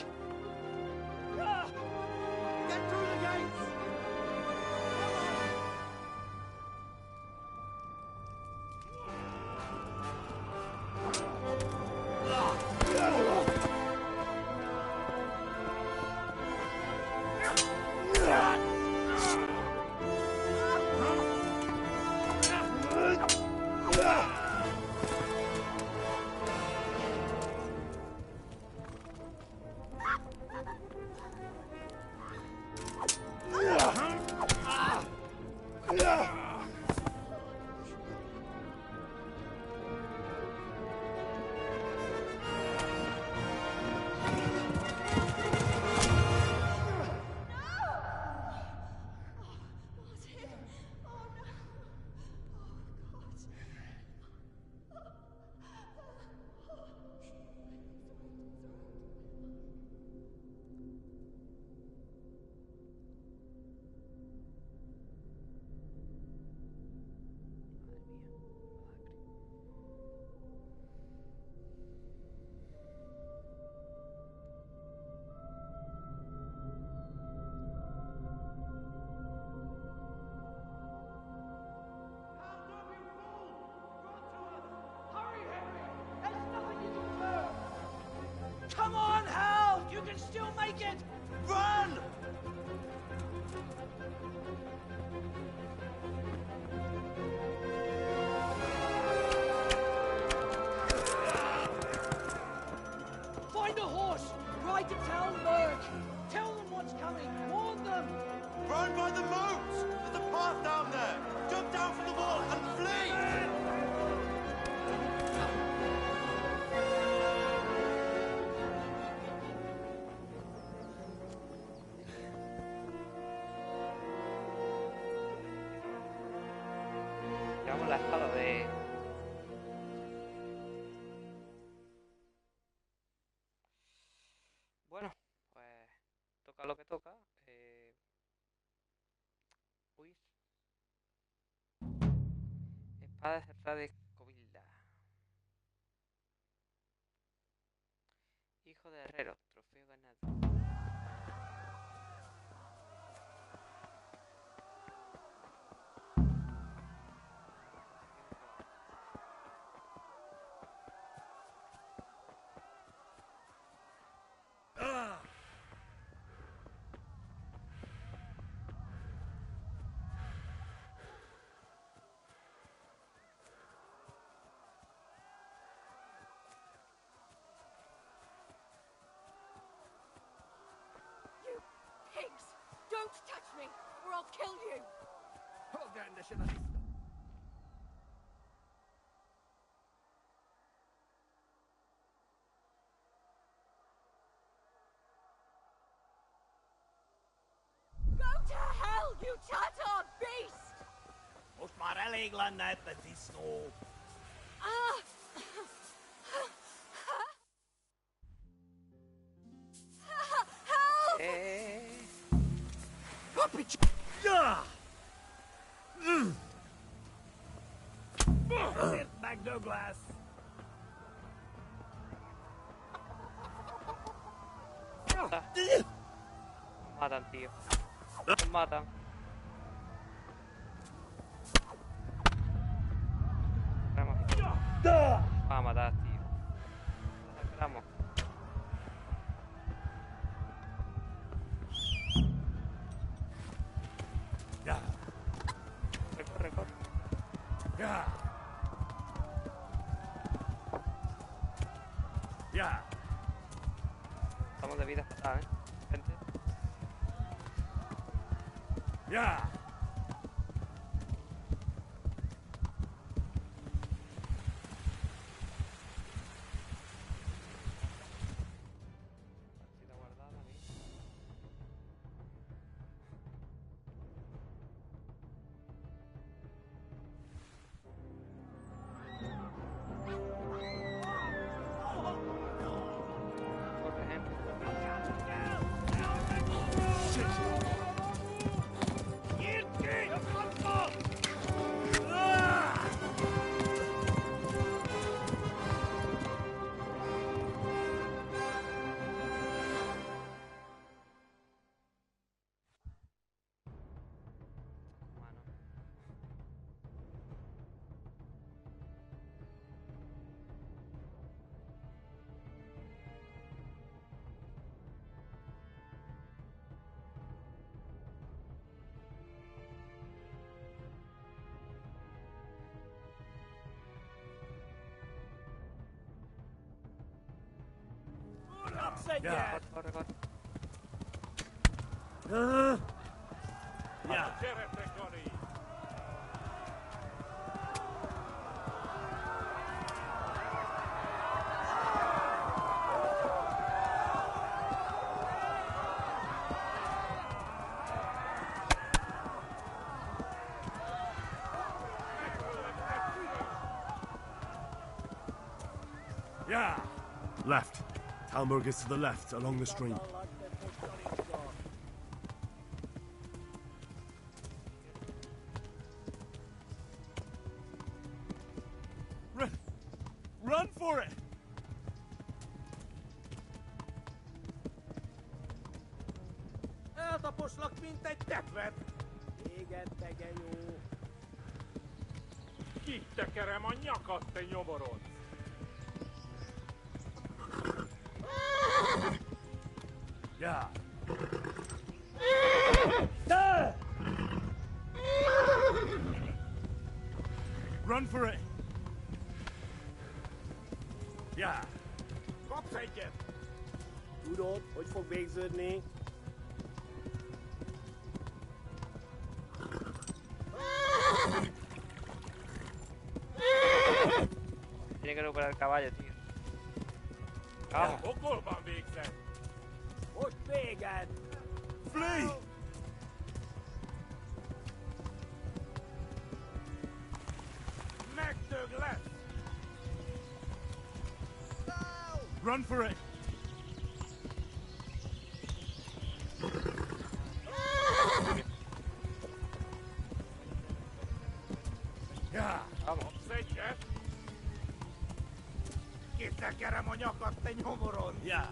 Ah! Get through the gates! Come on, Hal! You can still make it! Run! Find a horse! Ride to Talmberg! Tell them what's coming! Warn them! Run by the moat! There's a path down there! Jump down from the wall and flee! Llevamos la espada de... Bueno, pues toca lo que toca. Uy. Espada cerrada de Cobilda. Hijo de herrero, trofeo ganado. Pigs! Don't touch me, or I'll kill you! Go to hell, you Tatar beast! Most Marelli Glannet the Disco. Ah! Help! Magno-glass. Nos matan, tío. Nos matan. Va a matar, tío. Nos esperamos. Corre, corre. Estamos de vida fatal, gente. Partida guardada, bien. Corre, gente, corre. said Yeah. Yeah. Yeah. Left. Talmberg is to the left, along the stream. Run for it! Eltaposlak, mint egy tepvet! Igen, tegye jó! Kitekerem a nyakat, te nyomorodsz! Yeah. Run for it! Yeah. Kapsz egyet! Tudod, hogy fog végződni? Tiene que recuperar el caballo, tío. Vamos. Pokolban végzett! Most véged! Flee! Megdög lesz! Run for it! Yeah. Kapsz egyet! Kitekerem a nyakat, te nyomorod! Yeah.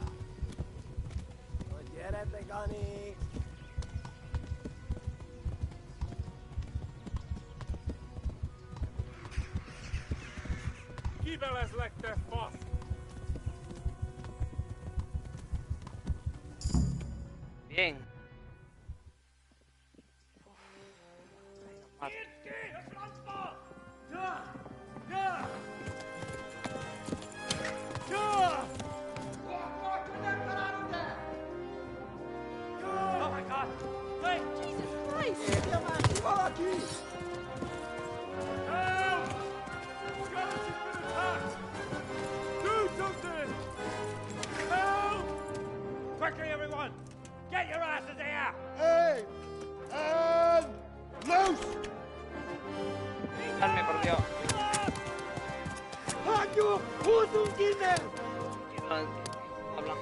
Gyere be, Gani! Kivelezlek, te fasz! Bien. Oh my God! Wait! Jesus Christ! Valaki! Help! Skeleton's been attacked! Do something! Help! Quickly, everyone! Get your asses here! Hey! And loose! Calme, por Dios. Hajo! Hosungine! Hablan.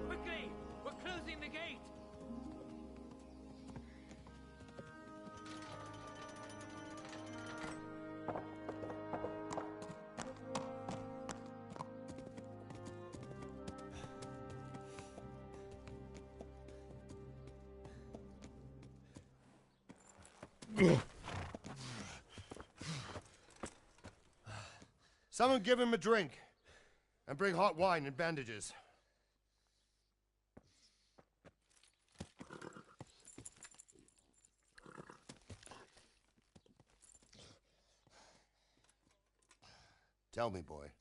Quickly! We're closing the gate! Someone give him a drink. And bring hot wine and bandages. Tell me, boy,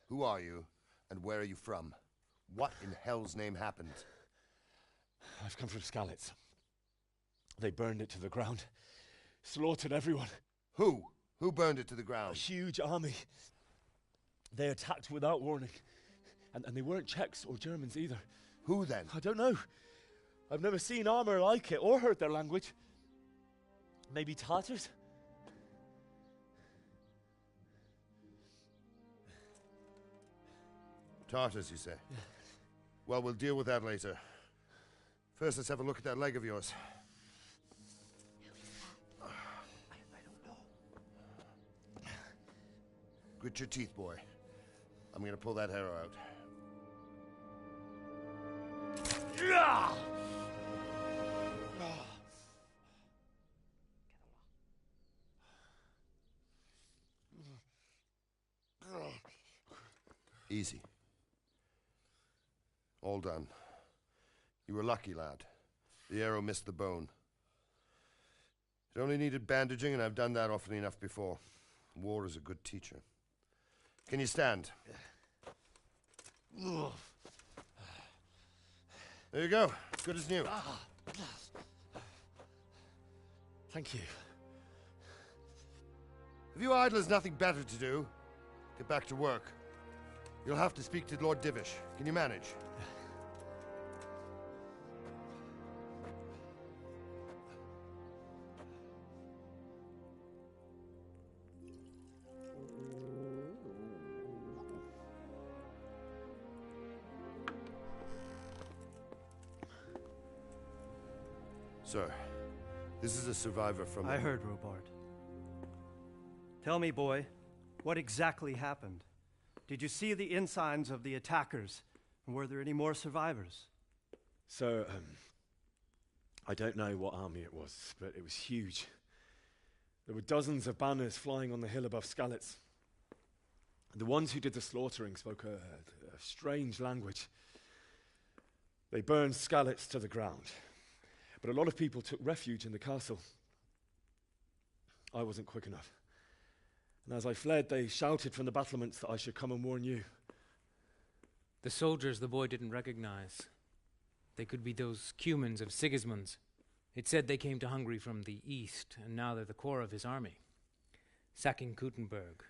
who are you, and where are you from? What in hell's name happened? I've come from Skalitz. They burned it to the ground. Slaughtered everyone. Who? Who burned it to the ground? A huge army. They attacked without warning. And they weren't Czechs or Germans either. Who then? I don't know. I've never seen armor like it or heard their language. Maybe Tatars? Tartars, you say? Yeah. Well, we'll deal with that later. First, let's have a look at that leg of yours. I don't know. Grit your teeth, boy. I'm gonna pull that arrow out. Yeah! Easy. All done. You were lucky, lad. The arrow missed the bone. It only needed bandaging, and I've done that often enough before. War is a good teacher. Can you stand? There you go. Good as new. Thank you. Have you idlers nothing better to do? Get back to work. You'll have to speak to Lord Divish. Can you manage? Sir, this is a survivor from... I heard, Robard. Tell me, boy, what exactly happened? Did you see the ensigns of the attackers? And were there any more survivors? So, I don't know what army it was, but it was huge. There were dozens of banners flying on the hill above Skalitz. The ones who did the slaughtering spoke a strange language. They burned Skalitz to the ground. But a lot of people took refuge in the castle. I wasn't quick enough. And as I fled, they shouted from the battlements that I should come and warn you. The soldiers the boy didn't recognize. They could be those Cumans of Sigismund's. It said they came to Hungary from the east, and now they're the core of his army. Sacking Kuttenberg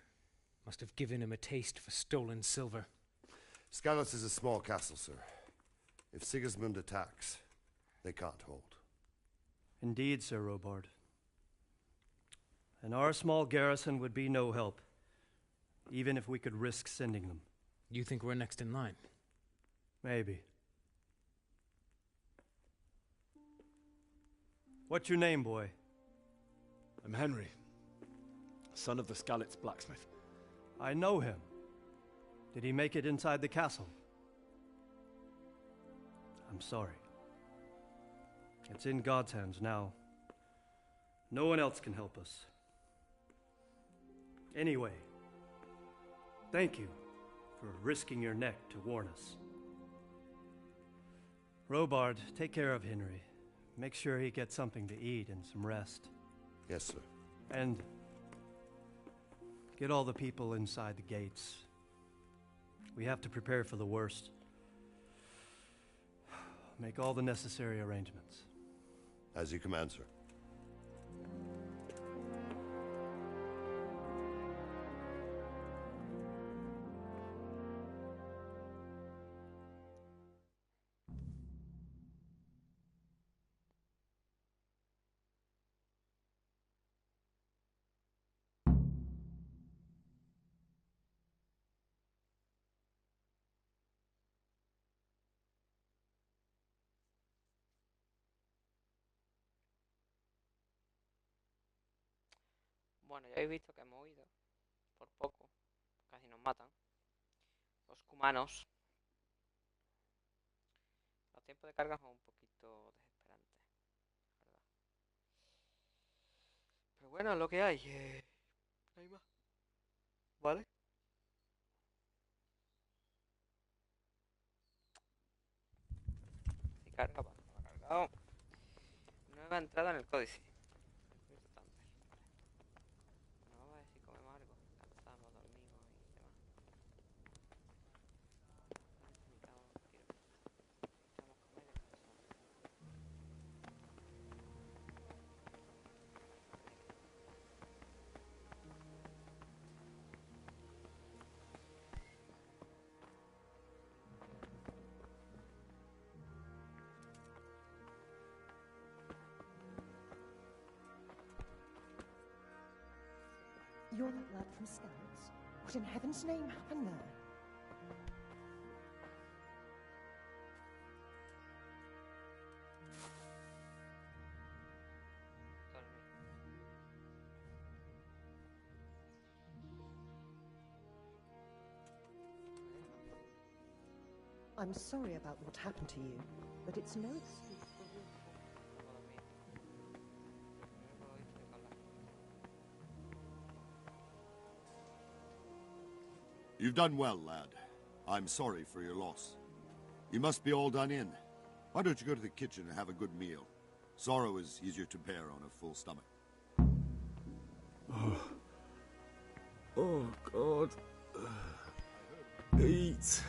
must have given him a taste for stolen silver. Skalitz is a small castle, sir. If Sigismund attacks, they can't hold. Indeed, Sir Robard. And our small garrison would be no help, even if we could risk sending them. You think we're next in line? Maybe. What's your name, boy? I'm Henry, son of the Skalitz blacksmith. I know him. Did he make it inside the castle? I'm sorry. It's in God's hands now. No one else can help us. Anyway, thank you for risking your neck to warn us. Robard, take care of Henry. Make sure he gets something to eat and some rest. Yes, sir. And get all the people inside the gates. We have to prepare for the worst. Make all the necessary arrangements. As you command, sir. Bueno, ya habéis visto que hemos huido. Por poco. Casi nos matan. Los cumanos. Los tiempos de carga son un poquito desesperantes, ¿verdad? Pero bueno, es lo que hay. No hay más. ¿Vale? Si carga, va. No ha cargado. Nueva entrada en el códice. You're that lad from Scouts? What in heaven's name happened there? I'm sorry about what happened to you, but it's no excuse for you. You've done well, lad. I'm sorry for your loss. You must be all done in. Why don't you go to the kitchen and have a good meal? Sorrow is easier to bear on a full stomach. Oh, God. Eat.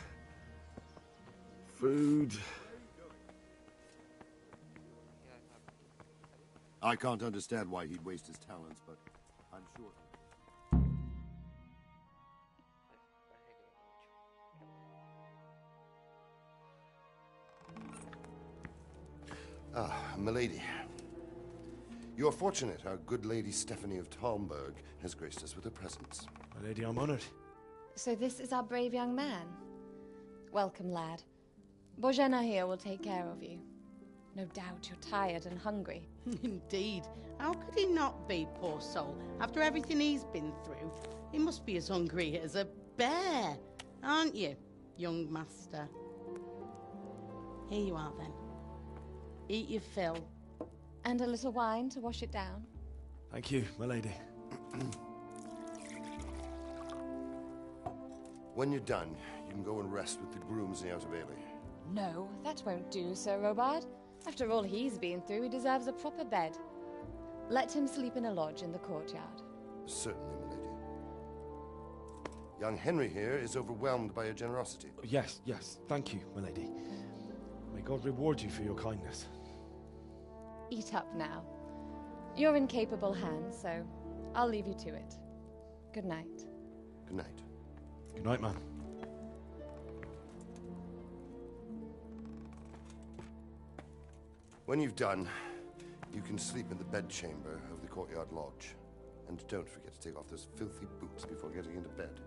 Food. I can't understand why he'd waste his talents, but I'm sure. Ah, milady. You are fortunate our good lady Stephanie of Talmberg has graced us with her presence. My lady, I'm honored. So this is our brave young man. Welcome, lad. Bojena here will take care of you. No doubt you're tired and hungry. Indeed. How could he not be, poor soul? After everything he's been through, he must be as hungry as a bear, aren't you, young master? Here you are, then. Eat your fill. And a little wine to wash it down. Thank you, my lady. When you're done, you can go and rest with the grooms in the Outer Bailey. No, that won't do, Sir Robard. After all he's been through, he deserves a proper bed. Let him sleep in a lodge in the courtyard. Certainly, milady. Young Henry here is overwhelmed by your generosity. Yes, yes. Thank you, my lady. May God reward you for your kindness. Eat up now. You're in capable hands, so I'll leave you to it. Good night. Good night. Good night, man. When you've done, you can sleep in the bedchamber of the courtyard lodge. And don't forget to take off those filthy boots before getting into bed.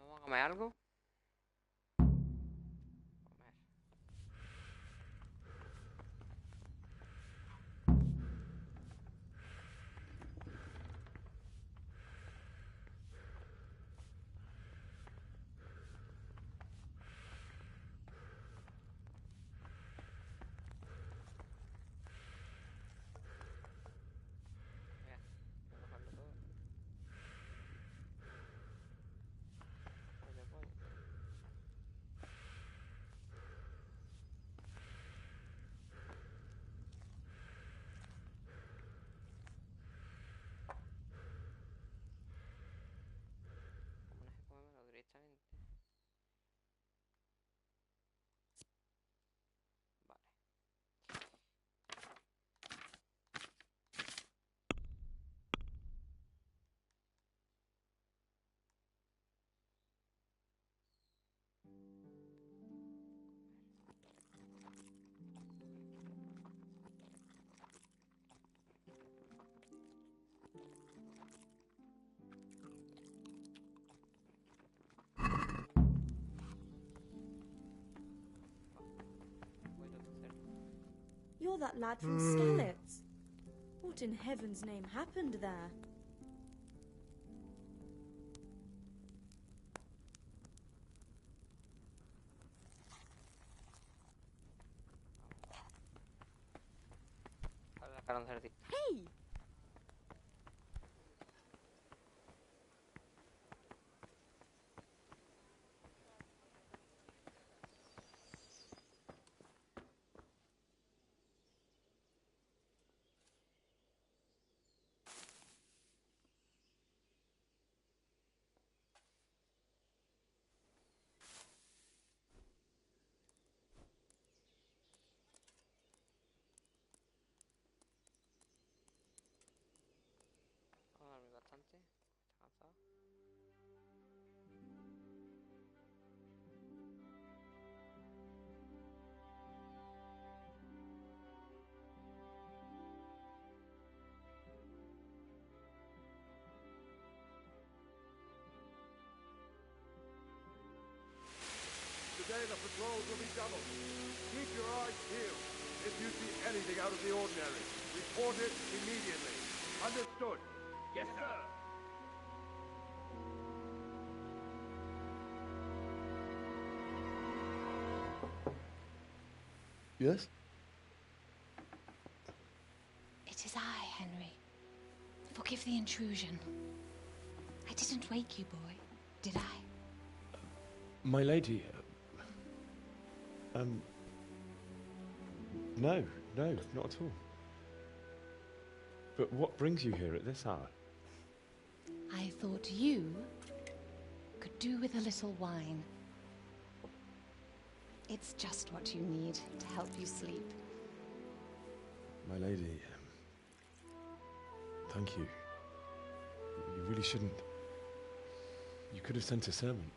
¿Vamos a comer algo? You're that lad from Skalitz. What in heaven's name happened there? Hey! Vamos a dormir bastante. Está cansado. Today the patrols will be doubled. Keep your eyes peeled. If you see anything out of the ordinary, report it immediately. Understood? Yes, sir. Yes? It is I, Henry. Forgive the intrusion. I didn't wake you, boy, did I? My lady, No, not at all. But what brings you here at this hour? I thought you could do with a little wine. It's just what you need to help you sleep. My lady, thank you. You really shouldn't. You could have sent a servant.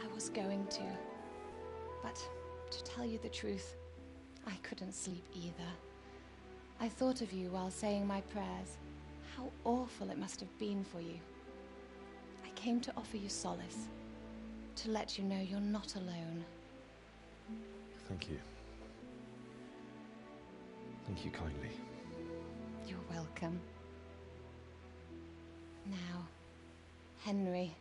I was going to, but to tell you the truth, I couldn't sleep either. I thought of you while saying my prayers. How awful it must have been for you. I came to offer you solace, to let you know you're not alone. Thank you. Thank you kindly. You're welcome. Now, Henry,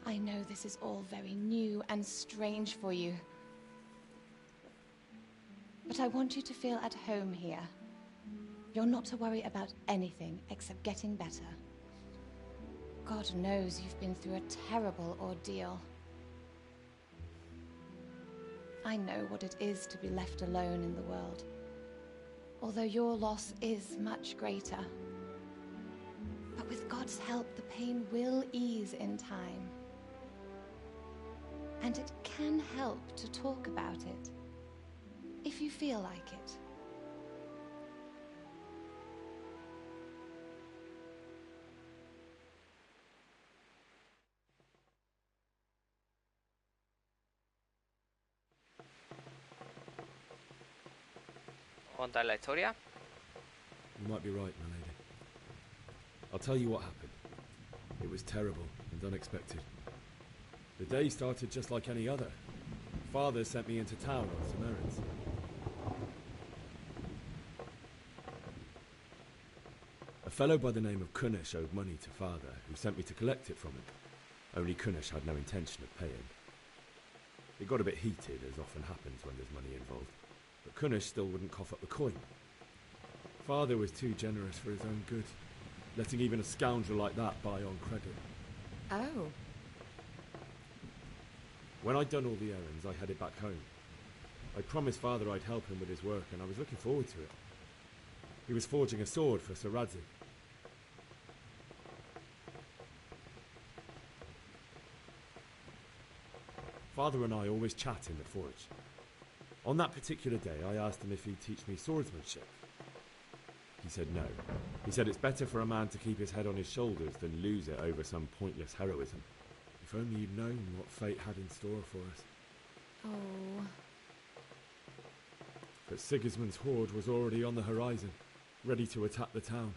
I know this is all very new and strange for you, but I want you to feel at home here. You're not to worry about anything except getting better. God knows you've been through a terrible ordeal. I know what it is to be left alone in the world, although your loss is much greater. But with God's help, the pain will ease in time. And it can help to talk about it, if you feel like it. ¿Contar la historia? You might be right, my lady. I'll tell you what happened. It was terrible and unexpected. The day started just like any other. Father sent me into town on some errands. A fellow by the name of Kunish owed money to Father, who sent me to collect it from him. Only Kunish had no intention of paying. It got a bit heated, as often happens when there's money involved. But Kunish still wouldn't cough up the coin. Father was too generous for his own good, letting even a scoundrel like that buy on credit. Oh. When I'd done all the errands, I headed back home. I promised Father I'd help him with his work, and I was looking forward to it. He was forging a sword for Sir Radzik. Father and I always chat in the forge. On that particular day, I asked him if he'd teach me swordsmanship. He said no. He said it's better for a man to keep his head on his shoulders than lose it over some pointless heroism. If only you'd known what fate had in store for us. Oh. But Sigismund's horde was already on the horizon, ready to attack the town.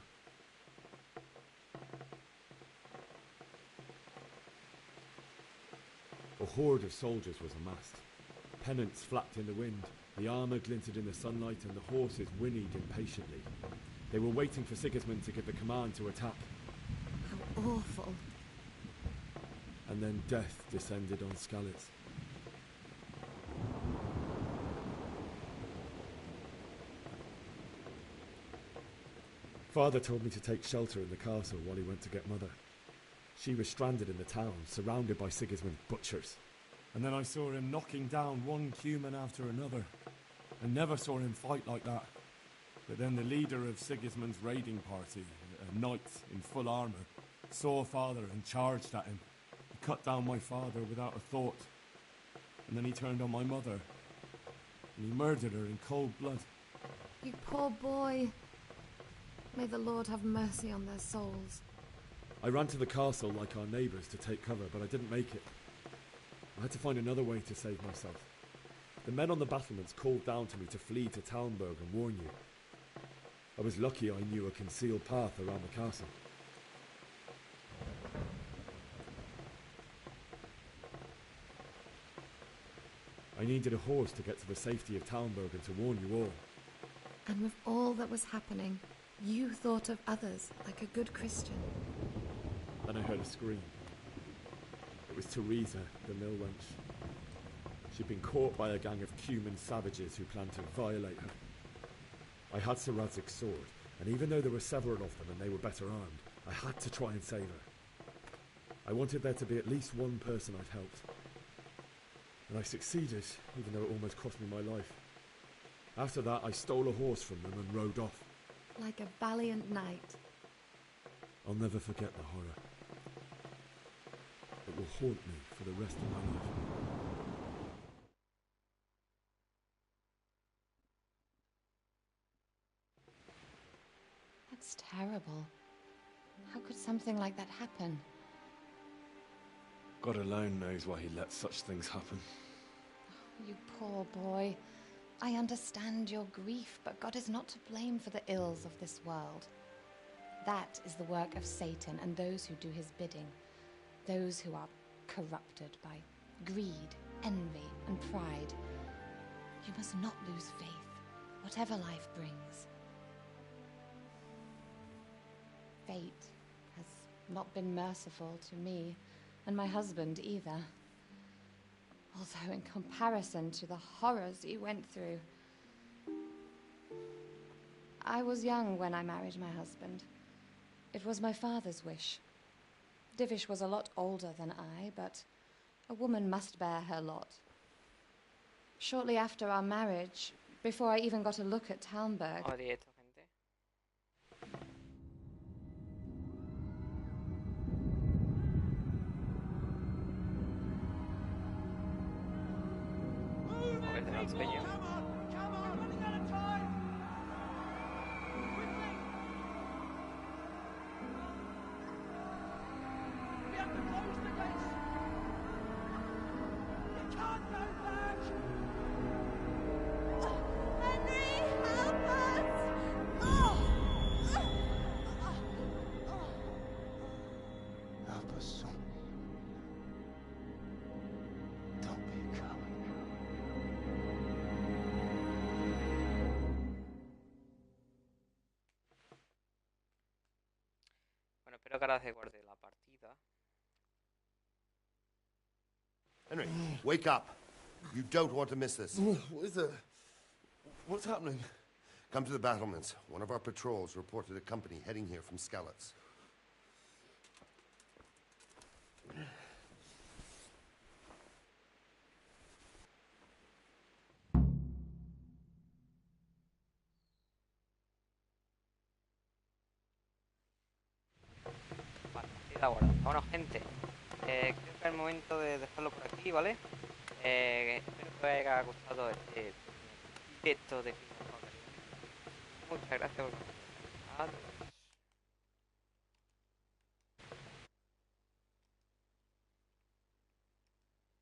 A horde of soldiers was amassed. Pennants flapped in the wind, the armour glinted in the sunlight, and the horses whinnied impatiently. They were waiting for Sigismund to give the command to attack. How awful. And then death descended on Skalitz. Father told me to take shelter in the castle while he went to get Mother. She was stranded in the town, surrounded by Sigismund's butchers. And then I saw him knocking down one human after another. I never saw him fight like that. But then the leader of Sigismund's raiding party, a knight in full armour, saw Father and charged at him. He cut down my father without a thought. And then he turned on my mother. And he murdered her in cold blood. You poor boy. May the Lord have mercy on their souls. I ran to the castle like our neighbours to take cover, but I didn't make it. I had to find another way to save myself. The men on the battlements called down to me to flee to Talmberg and warn you. I was lucky I knew a concealed path around the castle. I needed a horse to get to the safety of Talmberg and to warn you all. And with all that was happening, you thought of others like a good Christian. Then I heard a scream. It was Teresa, the mill wench. She'd been caught by a gang of Cuman savages who planned to violate her. I had Sir Radzik's sword, and even though there were several of them and they were better armed, I had to try and save her. I wanted there to be at least one person I'd helped. And I succeeded, even though it almost cost me my life. After that, I stole a horse from them and rode off. Like a valiant knight. I'll never forget the horror. It will haunt me for the rest of my life. That's terrible. How could something like that happen? God alone knows why he lets such things happen. You poor boy. I understand your grief, but God is not to blame for the ills of this world. That is the work of Satan and those who do his bidding. Those who are corrupted by greed, envy, and pride. You must not lose faith, whatever life brings. Fate has not been merciful to me, and my husband either. Although in comparison to the horrors he went through. I was young when I married my husband. It was my father's wish. Divish was a lot older than I, but a woman must bear her lot. Shortly after our marriage, before I even got a look at Talmberg, Help us, son. Don't be a coward. Bueno, espero que ahora se guarde la partida. Henry, wake up. You don't want to miss this. What is it? What's happening? Come to the battlements. One of our patrols reported a company heading here from Skalitz. Partida guardada. Bueno, gente, creo que es el momento de dejarlo por aquí, ¿vale? Espero que os haya gustado este directo de Muchas gracias por